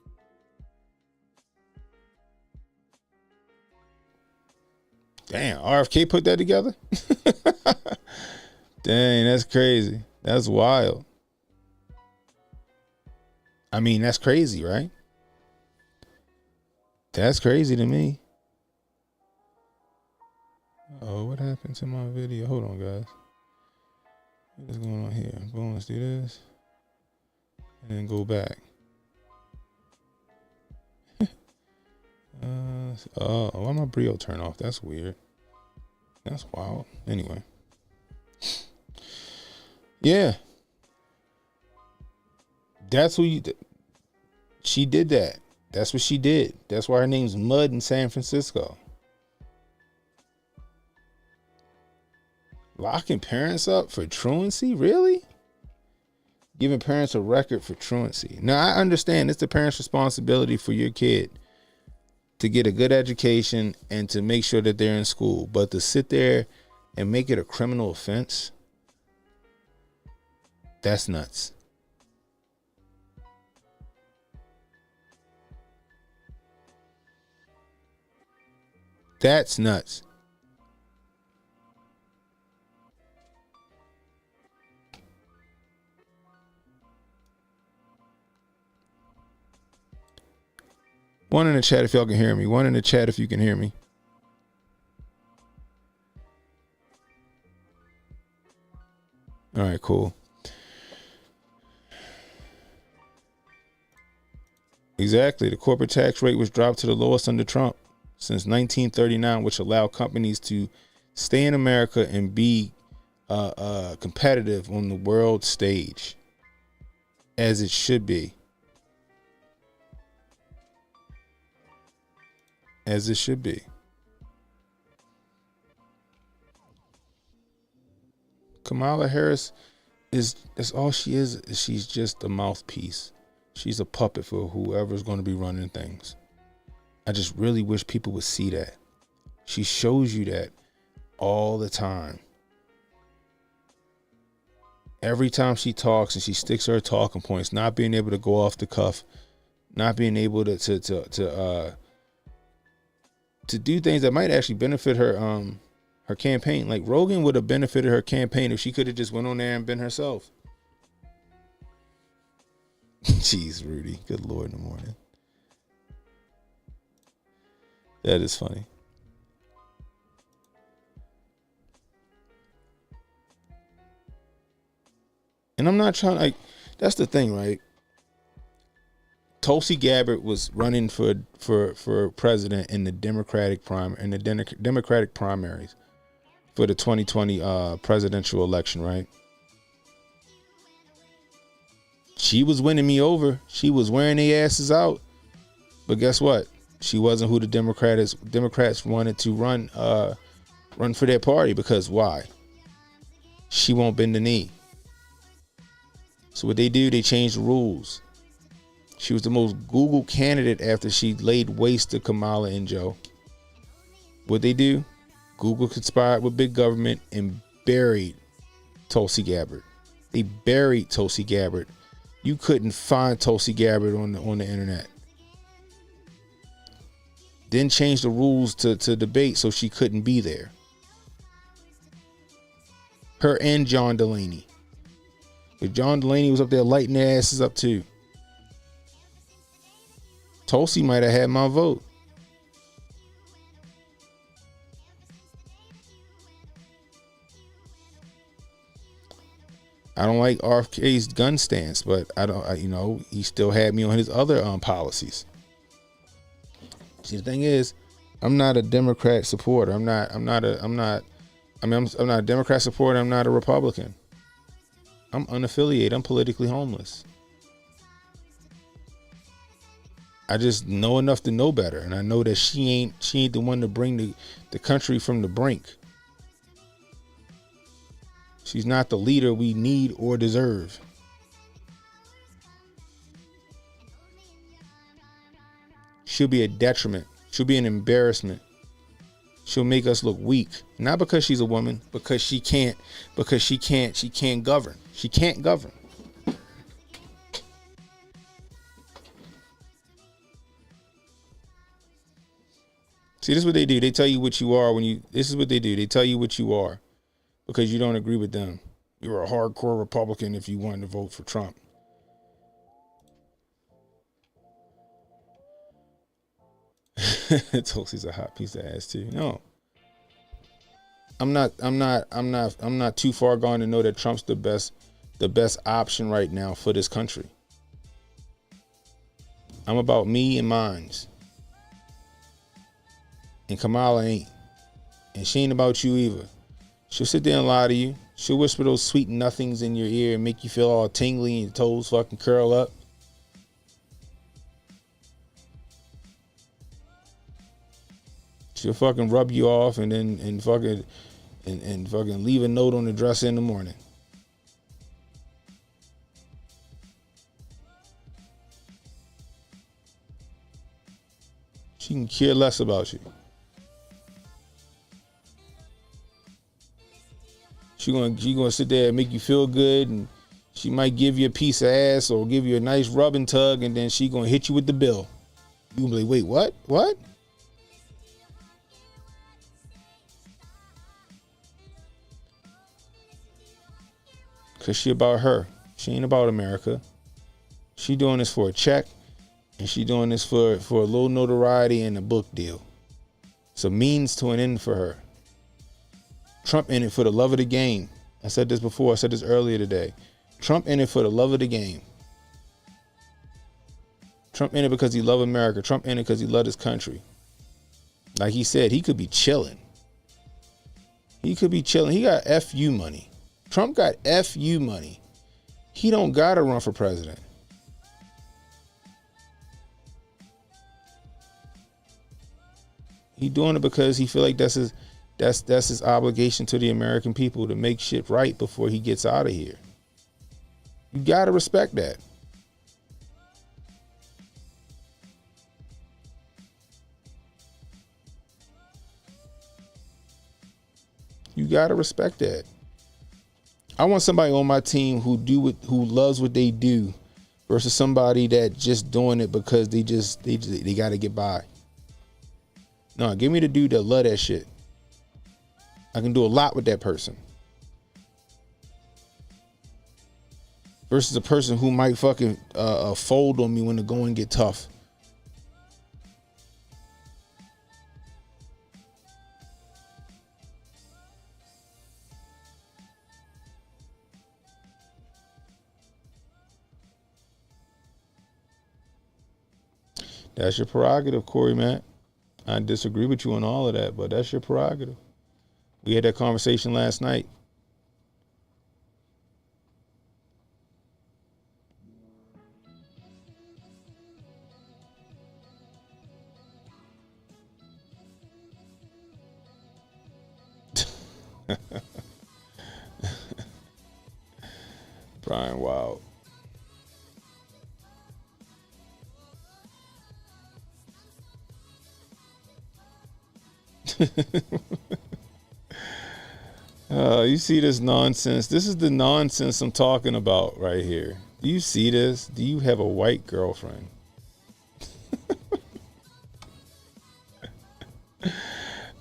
Damn, RFK put that together? Dang, that's crazy. That's wild. I mean, that's crazy, right? That's crazy to me. Oh, what happened to my video? Hold on, guys. What is going on here? Boom, let's do this. And then go back. Why my Brio turn off? That's weird. That's wild. Anyway. Yeah. That's who she did that. That's what she did. That's why her name's Mud in San Francisco. Locking parents up for truancy? Really? Giving parents a record for truancy. Now, I understand it's the parent's responsibility for your kid to get a good education and to make sure that they're in school. But to sit there and make it a criminal offense, that's nuts. That's nuts. One in the chat if y'all can hear me. One in the chat if you can hear me. All right, cool. Exactly. The corporate tax rate was dropped to the lowest under Trump since 1939, which allowed companies to stay in America and be competitive on the world stage, as it should be. As it should be. Kamala Harris that's all she is. She's just a mouthpiece. She's a puppet for whoever's going to be running things. I just really wish people would see that. She shows you that all the time. Every time she talks and she sticks her talking points, not being able to go off the cuff, not being able to do things that might actually benefit her her campaign. Like Rogan would have benefited her campaign if she could have just went on there and been herself. Jeez, Rudy. Good Lord in the morning. That is funny. And I'm not trying, like, that's the thing, right? Tulsi Gabbard was running for president in the Democratic primaries for the 2020 presidential election, right? She was winning me over. She was wearing their asses out. But guess what? She wasn't who the Democrats wanted to run for their party, because why? She won't bend the knee. So what they do, they change the rules. She was the most Googled candidate after she laid waste to Kamala and Joe. What they do? Google conspired with big government and buried Tulsi Gabbard. They buried Tulsi Gabbard. You couldn't find Tulsi Gabbard on the internet. Then changed the rules to debate so she couldn't be there. Her and John Delaney. But John Delaney was up there lighting their asses up too. Tulsi might have had my vote. I don't like RFK's gun stance, but he still had me on his other policies. See, the thing is, I'm not a Democrat supporter. I'm not a Democrat supporter. I'm not a Republican. I'm unaffiliated. I'm politically homeless. I just know enough to know better, and I know that she ain't the one to bring the country from the brink. She's not the leader we need or deserve. She'll be a detriment. She'll be an embarrassment. She'll make us look weak. Not because she's a woman, because she can't govern. She can't govern. See, this is what they do. They tell you what you are this is what they do. They tell you what you are because you don't agree with them. You're a hardcore Republican if you wanted to vote for Trump. Tulsi's a hot piece of ass too. No. I'm not too far gone to know that Trump's the best option right now for this country. I'm about me and mines. And Kamala ain't. And she ain't about you either. She'll sit there and lie to you. She'll whisper those sweet nothings in your ear and make you feel all tingly and your toes fucking curl up. She'll fucking rub you off and then fucking leave a note on the dresser in the morning. She can care less about you. She gonna sit there and make you feel good, and she might give you a piece of ass or give you a nice rub and tug, and then she gonna hit you with the bill. You gonna be like, wait, what? What? Cause she about her. She ain't about America. She doing this for a check, and she doing this for a little notoriety and a book deal. It's a means to an end for her. Trump in it for the love of the game. I said this before. I said this earlier today. Trump in it for the love of the game. Trump in it because he love America. Trump in it because he love his country. Like he said, he could be chilling. He could be chilling. He got FU money. Trump got FU money. He don't gotta run for president. He doing it because he feel like that's his obligation to the American people to make shit right before he gets out of here. You gotta respect that. You gotta respect that. I want somebody on my team who loves what they do versus somebody that just doing it because they gotta get by. No, give me the dude that love that shit. I can do a lot with that person. Versus a person who might fucking fold on me when the going get tough. That's your prerogative, Corey, Matt. I disagree with you on all of that, but that's your prerogative. We had that conversation last night. Brian Wild. You see this nonsense? This is the nonsense I'm talking about right here. Do you see this? Do you have a white girlfriend?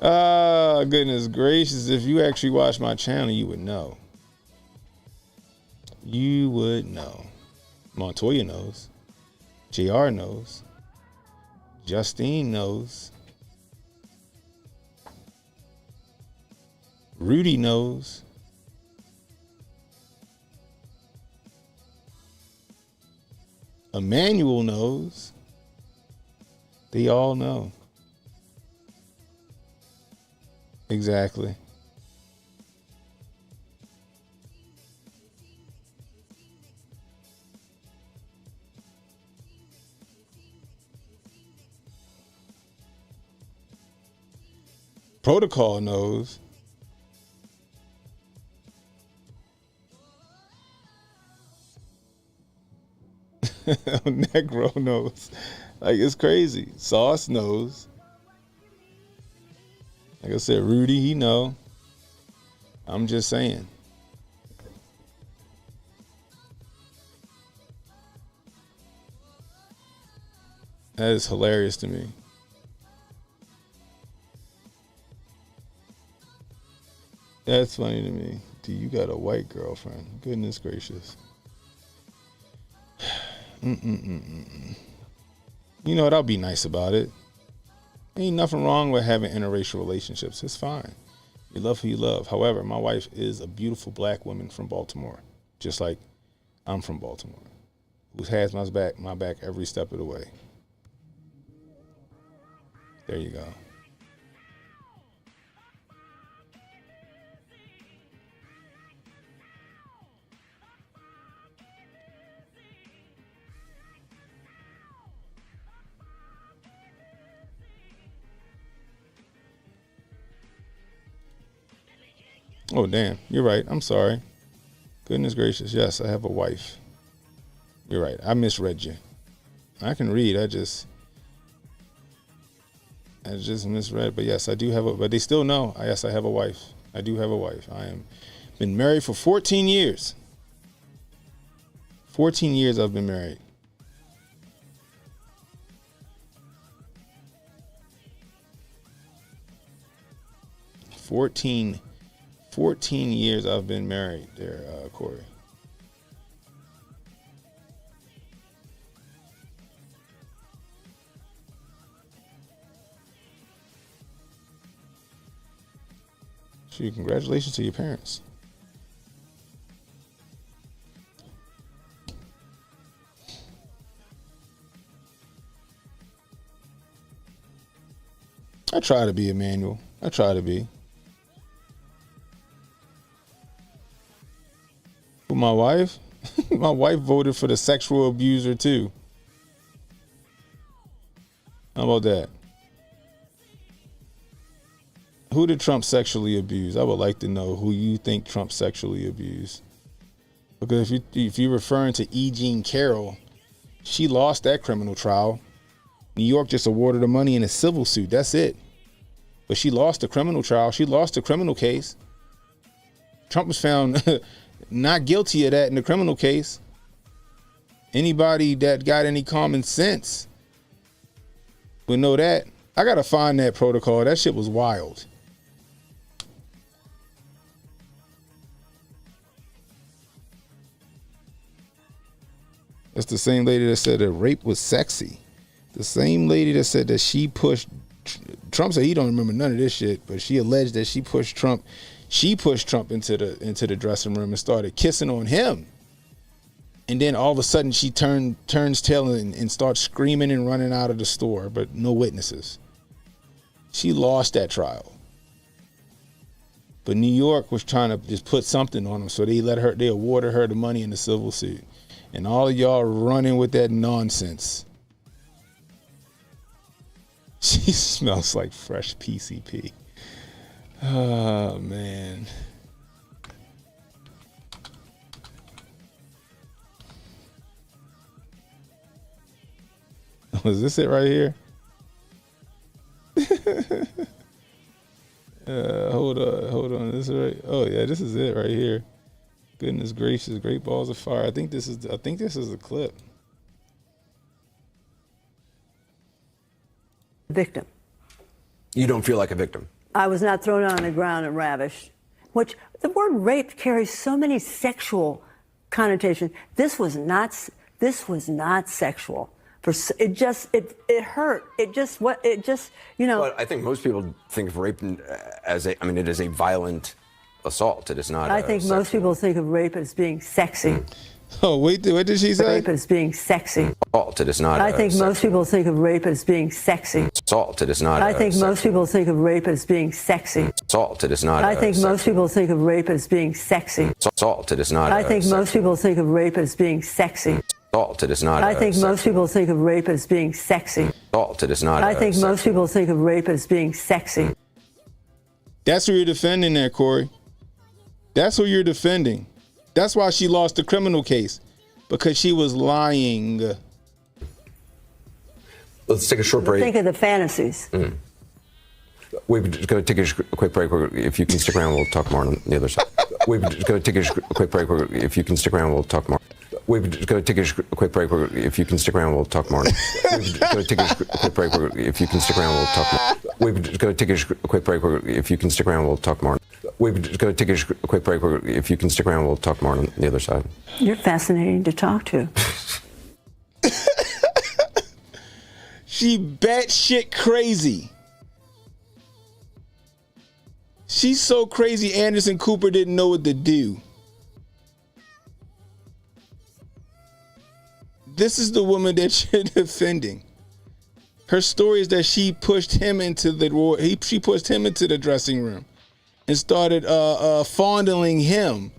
Goodness gracious. If you actually watch my channel, you would know. You would know. Montoya knows. JR knows. Justine knows. Rudy knows. Emmanuel knows. They all know. Exactly. Protocol knows. Negro knows. Like, it's crazy. Sauce knows. Like I said, Rudy, he know. I'm just saying. That is hilarious to me. That's funny to me. Dude, you got a white girlfriend. Goodness gracious. You know what? I'll be nice about it. Ain't nothing wrong with having interracial relationships. It's fine. You love who you love. However, my wife is a beautiful black woman from Baltimore, just like I'm from Baltimore, who has my back every step of the way. There you go. Oh, damn. You're right. I'm sorry. Goodness gracious. Yes, I have a wife. You're right. I misread you. I can read. I just misread. But yes, I do have but they still know. Yes, I have a wife. I do have a wife. I am been married for 14 years. 14 years I've been married. Fourteen years I've been married there, Corey. Shoot, congratulations to your parents. I try to be Emmanuel. I try to be. With my wife? My wife voted for the sexual abuser too. How about that? Who did Trump sexually abuse? I would like to know who you think Trump sexually abused. Because if you're referring to E. Jean Carroll, she lost that criminal trial. New York just awarded her money in a civil suit. That's it. But she lost the criminal trial. She lost the criminal case. Trump was found not guilty of that in the criminal case. Anybody that got any common sense would know that. I gotta find that protocol. That shit was wild. That's the same lady that said that rape was sexy. The same lady that said that she pushed Trump said he don't remember none of this shit, but she alleged that she pushed Trump. She pushed Trump into the dressing room and started kissing on him. And then all of a sudden she turns tail and starts screaming and running out of the store, but no witnesses. She lost that trial. But New York was trying to just put something on them, so they awarded her the money in the civil suit. And all of y'all running with that nonsense. She smells like fresh PCP. Oh, man. Was this it right here? Hold on. This is right. Oh yeah, this is it right here. Goodness gracious, great balls of fire. I think this is the clip. Victim. You don't feel like a victim? I was not thrown on the ground and ravished. Which the word rape carries so many sexual connotation. This was not sexual. It hurt. But I think most people think of rape as it is a violent assault. It is not. I think most people think of rape as being sexy. Oh, wait, what did she say? Rape as being sexy. Assault. It is not. I think most people think of rape as being sexy. Assault. It is not. I think most people think of rape as being sexy. Assault. It is not. I think most people think of rape as being sexy. Assault. It is not. I think most people think of rape as being sexy. Assault. It is not. I think most people think of rape as being sexy. Assault. It is not. I think most people think of rape as being sexy. That's who you're defending there, Corey. That's who you're defending. That's why she lost the criminal case, because she was lying. Let's take a short break. Think of the fantasies. We're just going to take a quick break. If you can stick around, we'll talk more on the other side. We're just going to take a quick break. If you can stick around, we'll talk more. We're just going to take a quick break. If you can stick around, we'll talk more. We're just going to take a quick break. If you can stick around, we'll talk more. We're just going to take a quick break. If you can stick around, we'll talk more. We're just going to take a quick break. If you can stick around, we'll talk more on the other side. You're fascinating to talk to. She batshit crazy. She's so crazy, Anderson Cooper didn't know what to do. This is the woman that you're defending. Her story is that she pushed him into the dressing room and started fondling him.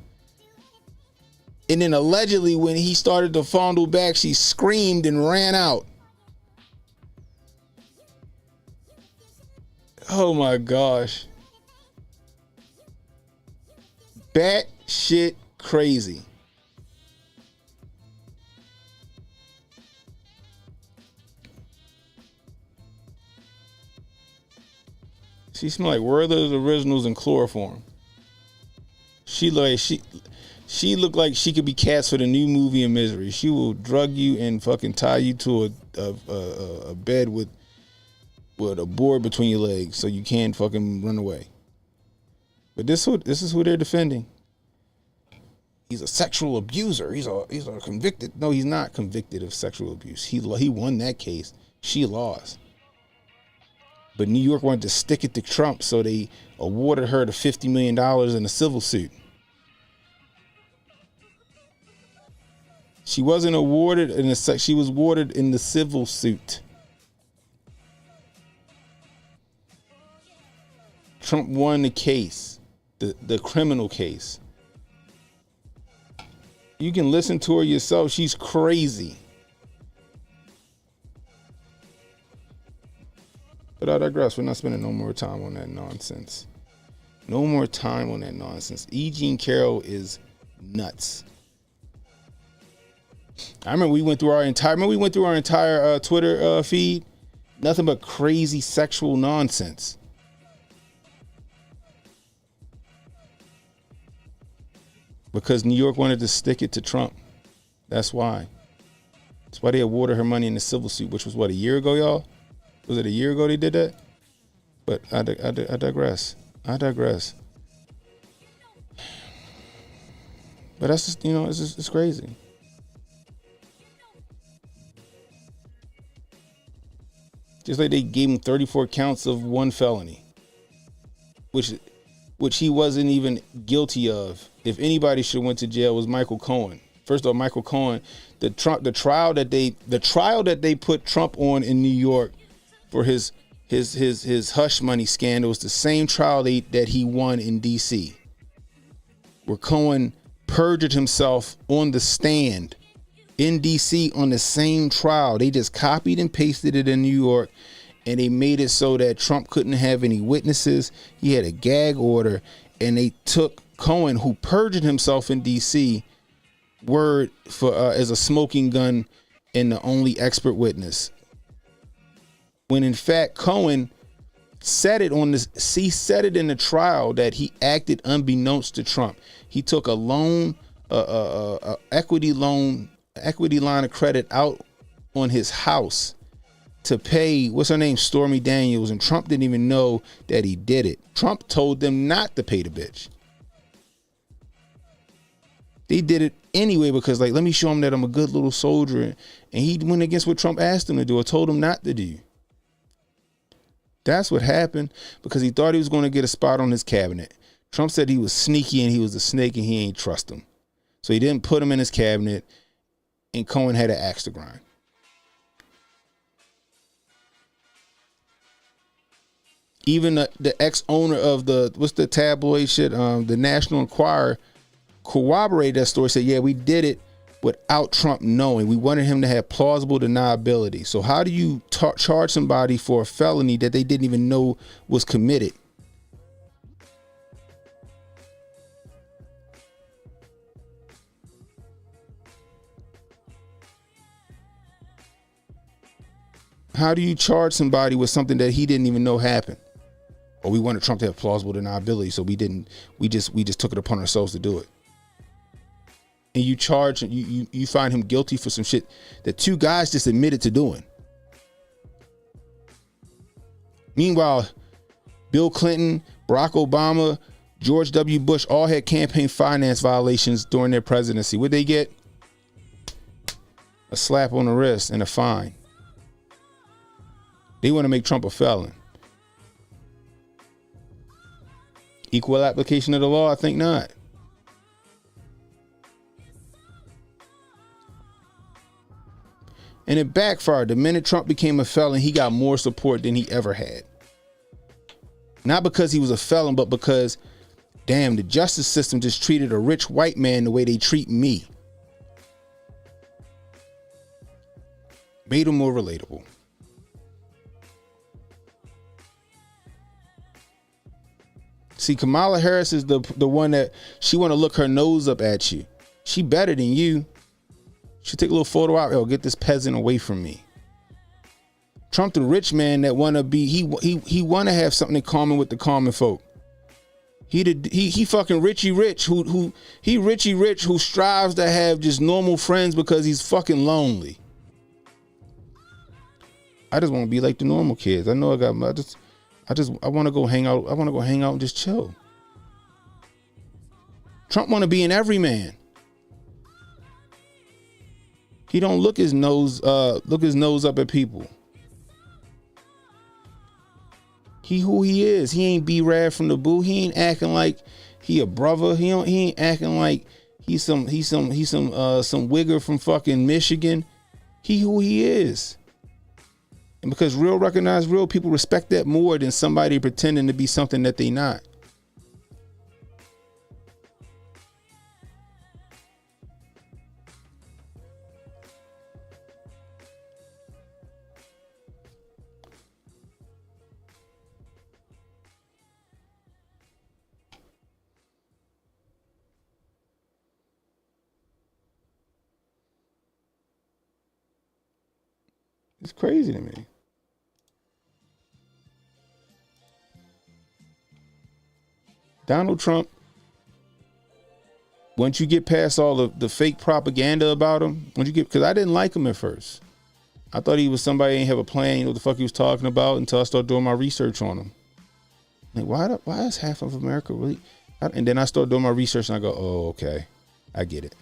And then allegedly when he started to fondle back, she screamed and ran out. Oh my gosh. Bat shit crazy. She smelled like Werther's Originals and chloroform. She looked like she could be cast for the new movie in Misery. She will drug you and fucking tie you to a bed with a board between your legs so you can't fucking run away. But this is who they're defending. He's a sexual abuser. He's a convicted. No, he's not convicted of sexual abuse. He won that case. She lost. But New York wanted to stick it to Trump, so they awarded her the $50 million in a civil suit. She wasn't awarded she was awarded in the civil suit. Trump won the case, the criminal case. You can listen to her yourself. She's crazy. But I digress. We're not spending no more time on that nonsense. No more time on that nonsense. E. Jean Carroll is nuts. I remember we went through our entire Twitter feed. Nothing but crazy sexual nonsense. Because New York wanted to stick it to Trump. That's why. That's why they awarded her money in the civil suit, which was, what, a year ago, y'all? Was it a year ago they did that? But I digress. But that's just, it's crazy. Just like they gave him 34 counts of one felony, which he wasn't even guilty of. If anybody should have went to jail, it was Michael Cohen. First of all, Michael Cohen, the trial that they put Trump on in New York for his hush money scandal was the same trial that he won in D.C., where Cohen perjured himself on the stand in D.C. on the same trial. They just copied and pasted it in New York, and they made it so that Trump couldn't have any witnesses. He had a gag order, and they took Cohen, who perjured himself in D.C., word for as a smoking gun and the only expert witness. When in fact Cohen said it in the trial that he acted unbeknownst to Trump. He took a loan, equity line of credit out on his house to pay, what's her name, Stormy Daniels, and Trump didn't even know that he did it. Trump told them not to pay the bitch. They did it anyway because, like, let me show him that I'm a good little soldier. And he went against what Trump asked him to do or told him not to do. That's what happened because he thought he was going to get a spot on his cabinet. Trump said he was sneaky and he was a snake and he ain't trust him. So he didn't put him in his cabinet, and Cohen had an axe to grind. Even the ex-owner of the tabloid shit, the National Enquirer, corroborated that story, said, yeah, we did it without Trump knowing. We wanted him to have plausible deniability. So how do you charge somebody for a felony that they didn't even know was committed? How do you charge somebody with something that he didn't even know happened? Or we wanted Trump to have plausible deniability, so we just took it upon ourselves to do it. And you charge, you find him guilty for some shit that two guys just admitted to doing. Meanwhile, Bill Clinton, Barack Obama, George W. Bush all had campaign finance violations during their presidency. What'd they get? A slap on the wrist and a fine. They want to make Trump a felon. Equal application of the law? I think not. And it backfired. The minute Trump became a felon, he got more support than he ever had. Not because he was a felon, but because, damn, the justice system just treated a rich white man the way they treat me. Made him more relatable. See, Kamala Harris is the one that she want to look her nose up at you. She better than you. She take a little photo out. Yo, get this peasant away from me. Trump, the rich man that want to be, he want to have something in common with the common folk. He fucking Richie Rich who strives to have just normal friends because he's fucking lonely. I just want to be like the normal kids. I know I want to go hang out. I want to go hang out and just chill. Trump want to be an everyman. He don't look his nose up at people. He who he is. He ain't B-Rad from the Boo. He ain't acting like he a brother. He ain't acting like he's some wigger from fucking Michigan. He who he is. And because real recognize real, people respect that more than somebody pretending to be something that they not. It's crazy to me. Donald Trump, once you get past all the fake propaganda about him, because I didn't like him at first. I thought he was somebody who didn't have a plan, you know what the fuck he was talking about, until I started doing my research on him. Like, why is half of America really? And then I started doing my research and I go, oh, okay. I get it.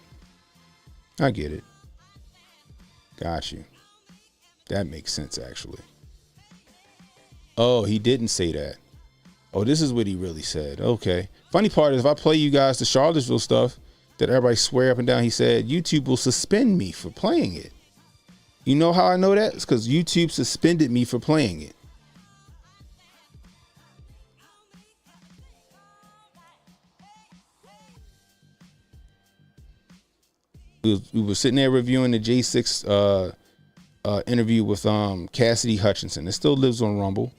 Got you. That makes sense, actually. Oh, he didn't say that. Oh, this is what he really said. Okay. Funny part is if I play you guys the Charlottesville stuff that everybody swear up and down, he said, YouTube will suspend me for playing it. You know how I know that? It's because YouTube suspended me for playing it. We were sitting there reviewing the J6 interview with Cassidy Hutchinson. It still lives on Rumble.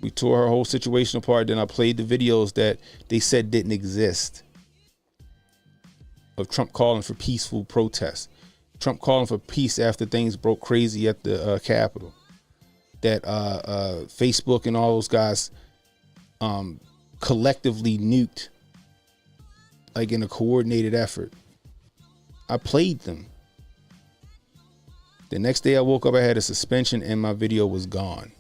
We tore her whole situation apart. Then I played the videos that they said didn't exist of Trump calling for peaceful protests. Trump calling for peace after things broke crazy at the Capitol. That Facebook and all those guys collectively nuked, like in a coordinated effort. I played them. The next day I woke up, I had a suspension and my video was gone.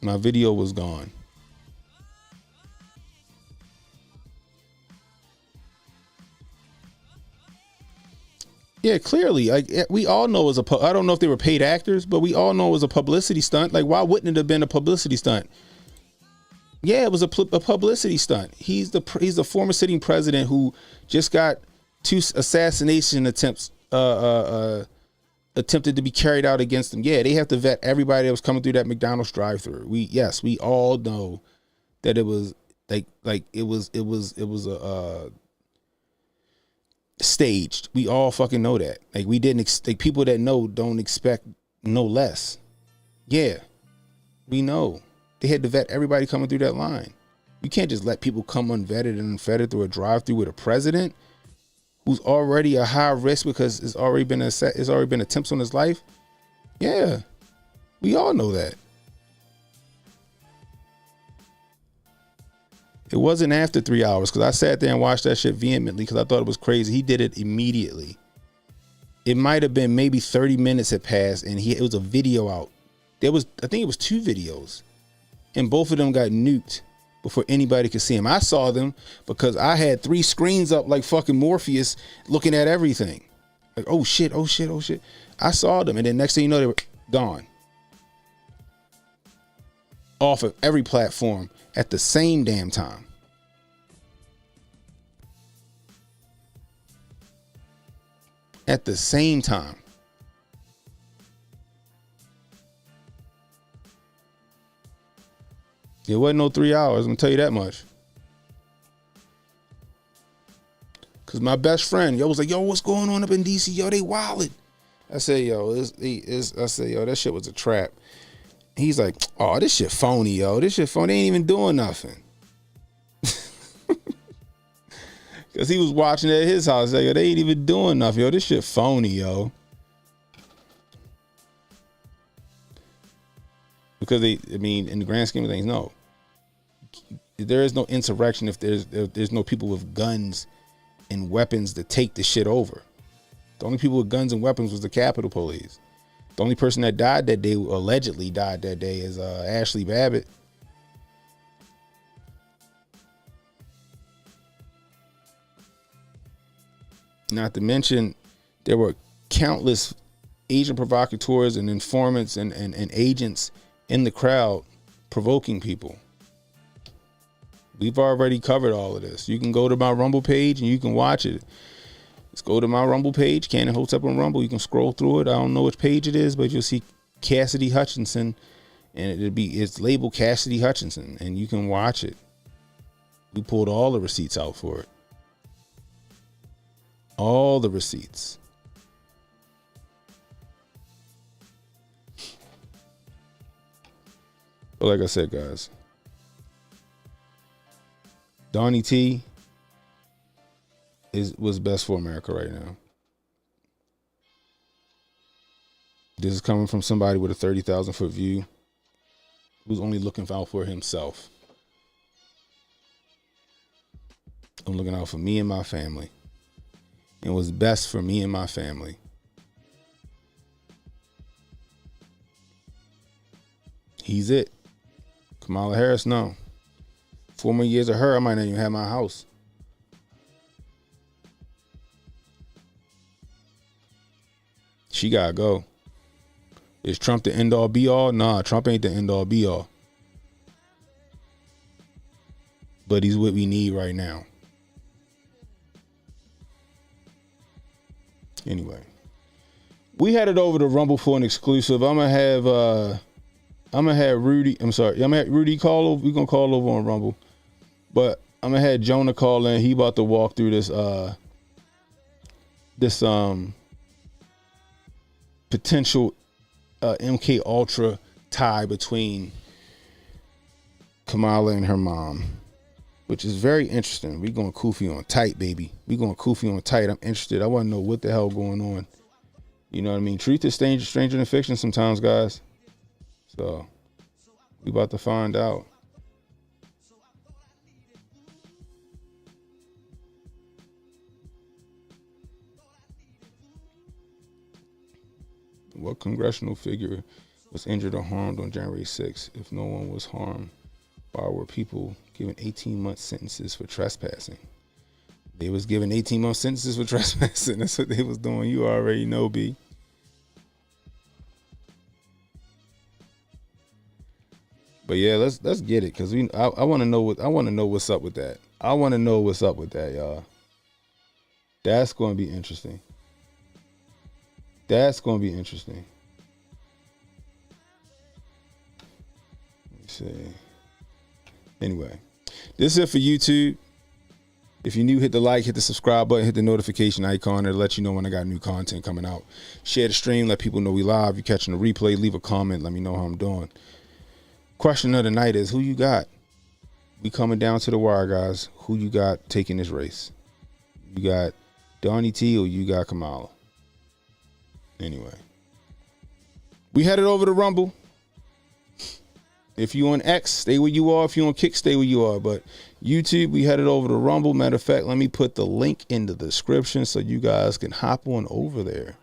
My video was gone. Yeah, clearly. Like, we all know it was I don't know if they were paid actors, but we all know it was a publicity stunt. Like, why wouldn't it have been a publicity stunt? Yeah, it was a publicity stunt. He's the former sitting president who just got 2 assassination attempts attempted to be carried out against him. Yeah, they have to vet everybody that was coming through that McDonald's drive-through. We all know that it was it was a staged. We all fucking know that. Like, we didn't like, people that know don't expect no less. Yeah, we know. They had to vet everybody coming through that line. You can't just let people come unvetted and unfettered through a drive-through with a president who's already a high risk because it's already been attempts on his life. Yeah, we all know that. It wasn't after 3 hours, because I sat there and watched that shit vehemently because I thought it was crazy. He did it immediately. It might have been maybe 30 minutes had passed and it was a video out. I think it was 2 videos, and both of them got nuked before anybody could see them. I saw them because I had 3 screens up like fucking Morpheus looking at everything. Like, oh shit, oh shit, oh shit. I saw them, and then next thing you know, they were gone. Off of every platform at the same damn time. At the same time. It wasn't no 3 hours, I'm gonna tell you that much. Cause my best friend, was like, yo, what's going on up in DC? Yo, they wildin'. I said, yo, that shit was a trap. He's like, oh, this shit phony, yo. This shit phony. They ain't even doing nothing. Cause he was watching it at his house. Like, yo, they ain't even doing nothing, yo. This shit phony, yo. Because in the grand scheme of things, no. There is no insurrection if there's no people with guns and weapons to take the shit over. The only people with guns and weapons was the Capitol Police. The only person that died that day, allegedly died that day, is Ashley Babbitt. Not to mention, there were countless Asian provocateurs and informants and agents in the crowd provoking people. We've already covered all of this. You can go to my Rumble page and you can watch it. Let's go to my Rumble page, Cannon Hotep on Rumble. You can scroll through it. I don't know which page it is, but you'll see Cassidy Hutchinson, and it's labeled Cassidy Hutchinson, and you can watch it. We pulled all the receipts out for it. All the receipts. But like I said, guys, Donnie T was best for America right now. This is coming from somebody with a 30,000 foot view who's only looking out for himself. I'm looking out for me and my family. And what's best for me and my family. He's it. Kamala Harris, no. 4 more years of her, I might not even have my house. She gotta go. Is Trump the end all be all? Nah, Trump ain't the end all be all. But he's what we need right now. Anyway, we headed over to Rumble for an exclusive. I'm gonna have Rudy. I'm gonna have Rudy call over. We're gonna call over on Rumble, but I'm gonna have Jonah call in. He about to walk through this potential MK Ultra tie between Kamala and her mom, which is very interesting. We going Kufi on tight, baby. We going Kufi on tight. I'm interested. I want to know what the hell going on. You know what I mean? Truth is stranger than fiction sometimes, guys. So we about to find out. What congressional figure was injured or harmed on January 6th? If no one was harmed, why were people given 18-month sentences for trespassing? They was given 18-month sentences for trespassing. That's what they was doing. You already know, B. But yeah, let's get it, because I want to know what's up with that. I want to know what's up with that, y'all. That's going to be interesting. That's going to be interesting. Let me see. Anyway, this is it for YouTube. If you're new, hit the like, hit the subscribe button, hit the notification icon to let you know when I got new content coming out. Share the stream, let people know we live. You're catching the replay, leave a comment, let me know how I'm doing. Question of the night is, who you got? We coming down to the wire, guys. Who you got taking this race? You got Donnie T or you got Kamala? Anyway, we headed over to Rumble. If you on X, stay where you are. If you on Kick, stay where you are. But YouTube, we headed over to Rumble. Matter of fact, let me put the link in the description so you guys can hop on over there.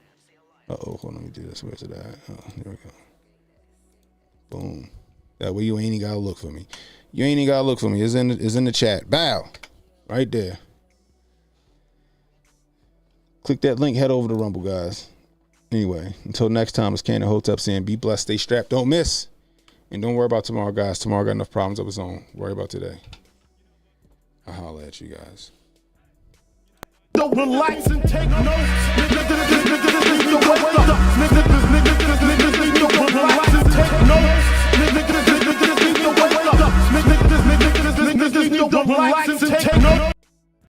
Hold on, let me do this. Where's it at? Oh, there we go. Boom. That way you ain't even gotta look for me. You ain't even gotta look for me. It's in the chat. Bow. Right there. Click that link, head over to Rumble, guys. Anyway, until next time, it's Ken and Hotep saying be blessed, stay strapped, don't miss. And don't worry about tomorrow, guys. Tomorrow got enough problems of its own. Worry about today. I'll holler at you guys. Relax and take notes.